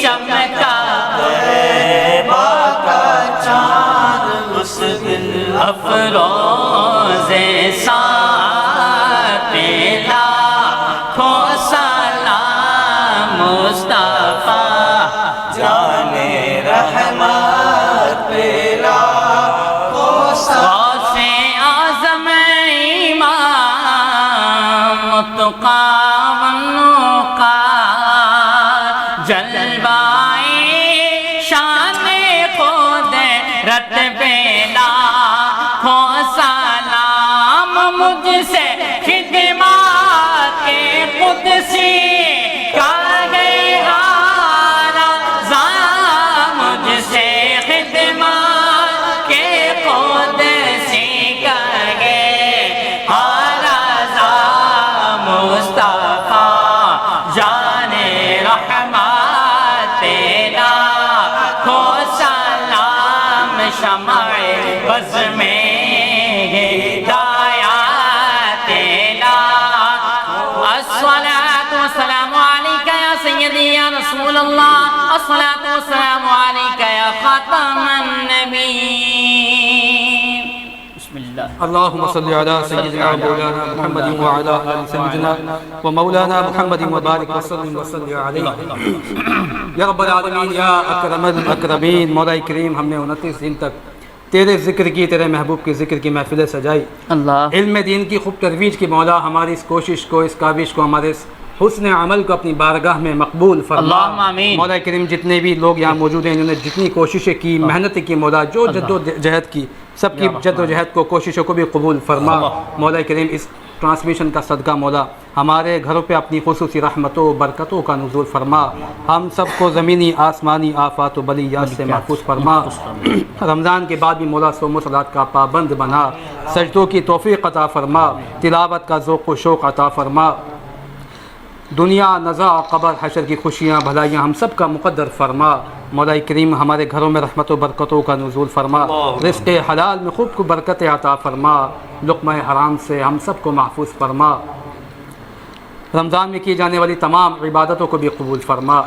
چمکا تیبہ کا چاند اس دل افروز ساتھ لاکھوں سلام مصطفیٰ جان رحمت پیلا غوث اعظم امام متقی والنقی جلوائے شان قدرت پیلا ہو سلام مجھ سے خدمات کے قدسی مجھ سے خدمات کے قدسی کہے رضا مصطفیٰ جان رحمت تیرا ہو سلام شمع بز میں ہدایت تیرا الصلاة والسلام علیکہ یا سیدی یا رسول اللہ الصلاة والسلام علیکہ یا خاتم النبیین بسم اللہ اللهم صل على سيدنا مولانا محمد وعلى آل سيدنا ومولانا محمد وبارك وسلم عليه یا رب العالمین یا اکرم الاکرمین مولا کریم ہم نے 29 دن تک تیرے ذکر کی تیرے محبوب کے ذکر کی محفلیں سجائی اللہ علم دین کی خوب ترویج کی مولا ہماری اس کوشش کو اس کاوش کو ہمارے اس حسن عمل کو اپنی بارگاہ میں مقبول فرما اللہم آمین مولا کریم جتنے بھی لوگ یہاں موجود ہیں انہوں نے جتنی کوششیں کی محنت کی مولا جو جد و جہد کی سب کی جد و جہد کو کوششوں کو بھی قبول فرما مولا کریم اس ٹرانسمیشن کا صدقہ مولا ہمارے گھروں پہ اپنی خصوصی رحمتوں برکتوں کا نزول فرما ہم سب کو زمینی آسمانی آفات و بلیات سے محفوظ فرما رمضان کے بعد بھی مولا صوم و صلات کا پابند بنا سجدوں کی توفیق عطا فرما تلاوت کا ذوق و شوق عطا فرما دنیا نزا قبر حشر کی خوشیاں بھلائیاں ہم سب کا مقدر فرما مولا کریم ہمارے گھروں میں رحمت و برکتوں کا نزول فرما رزق حلال میں خوب کو برکت عطا فرما لقمہ حرام سے ہم سب کو محفوظ فرما رمضان میں کی جانے والی تمام عبادتوں کو بھی قبول فرما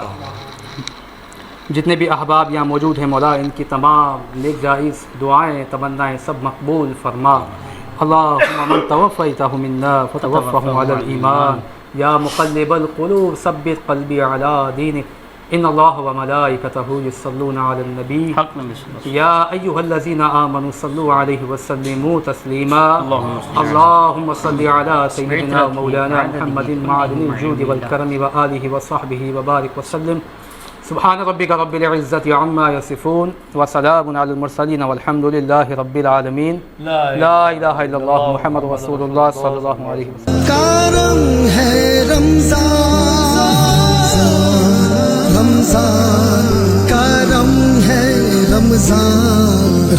جتنے بھی احباب یہاں موجود ہیں مولا ان کی تمام نیک جائز دعائیں تمنائیں سب مقبول فرما اللہم من توفیتہ منا فتوفہ علی الایمان یا مقلب القلوب ثبت قلبی علی دینک ان اللہ وملائکتہ یصلون علی النبی یا ایہا الذین آمنوا صلوا علیہ وسلموا تسلیما اللہم صل علی سیدنا مولانا محمد معدن الجود والکرم وآلہ وصحبہ وبارک وسلم سبحان ربک رب العزت عما یصفون وسلام علی المرسلین والحمد للہ رب العالمین لا الہ الا اللہ محمد رسول اللہ صلی اللہ علیہ وسلم کرم ہے رمضان کرم ہے رمضان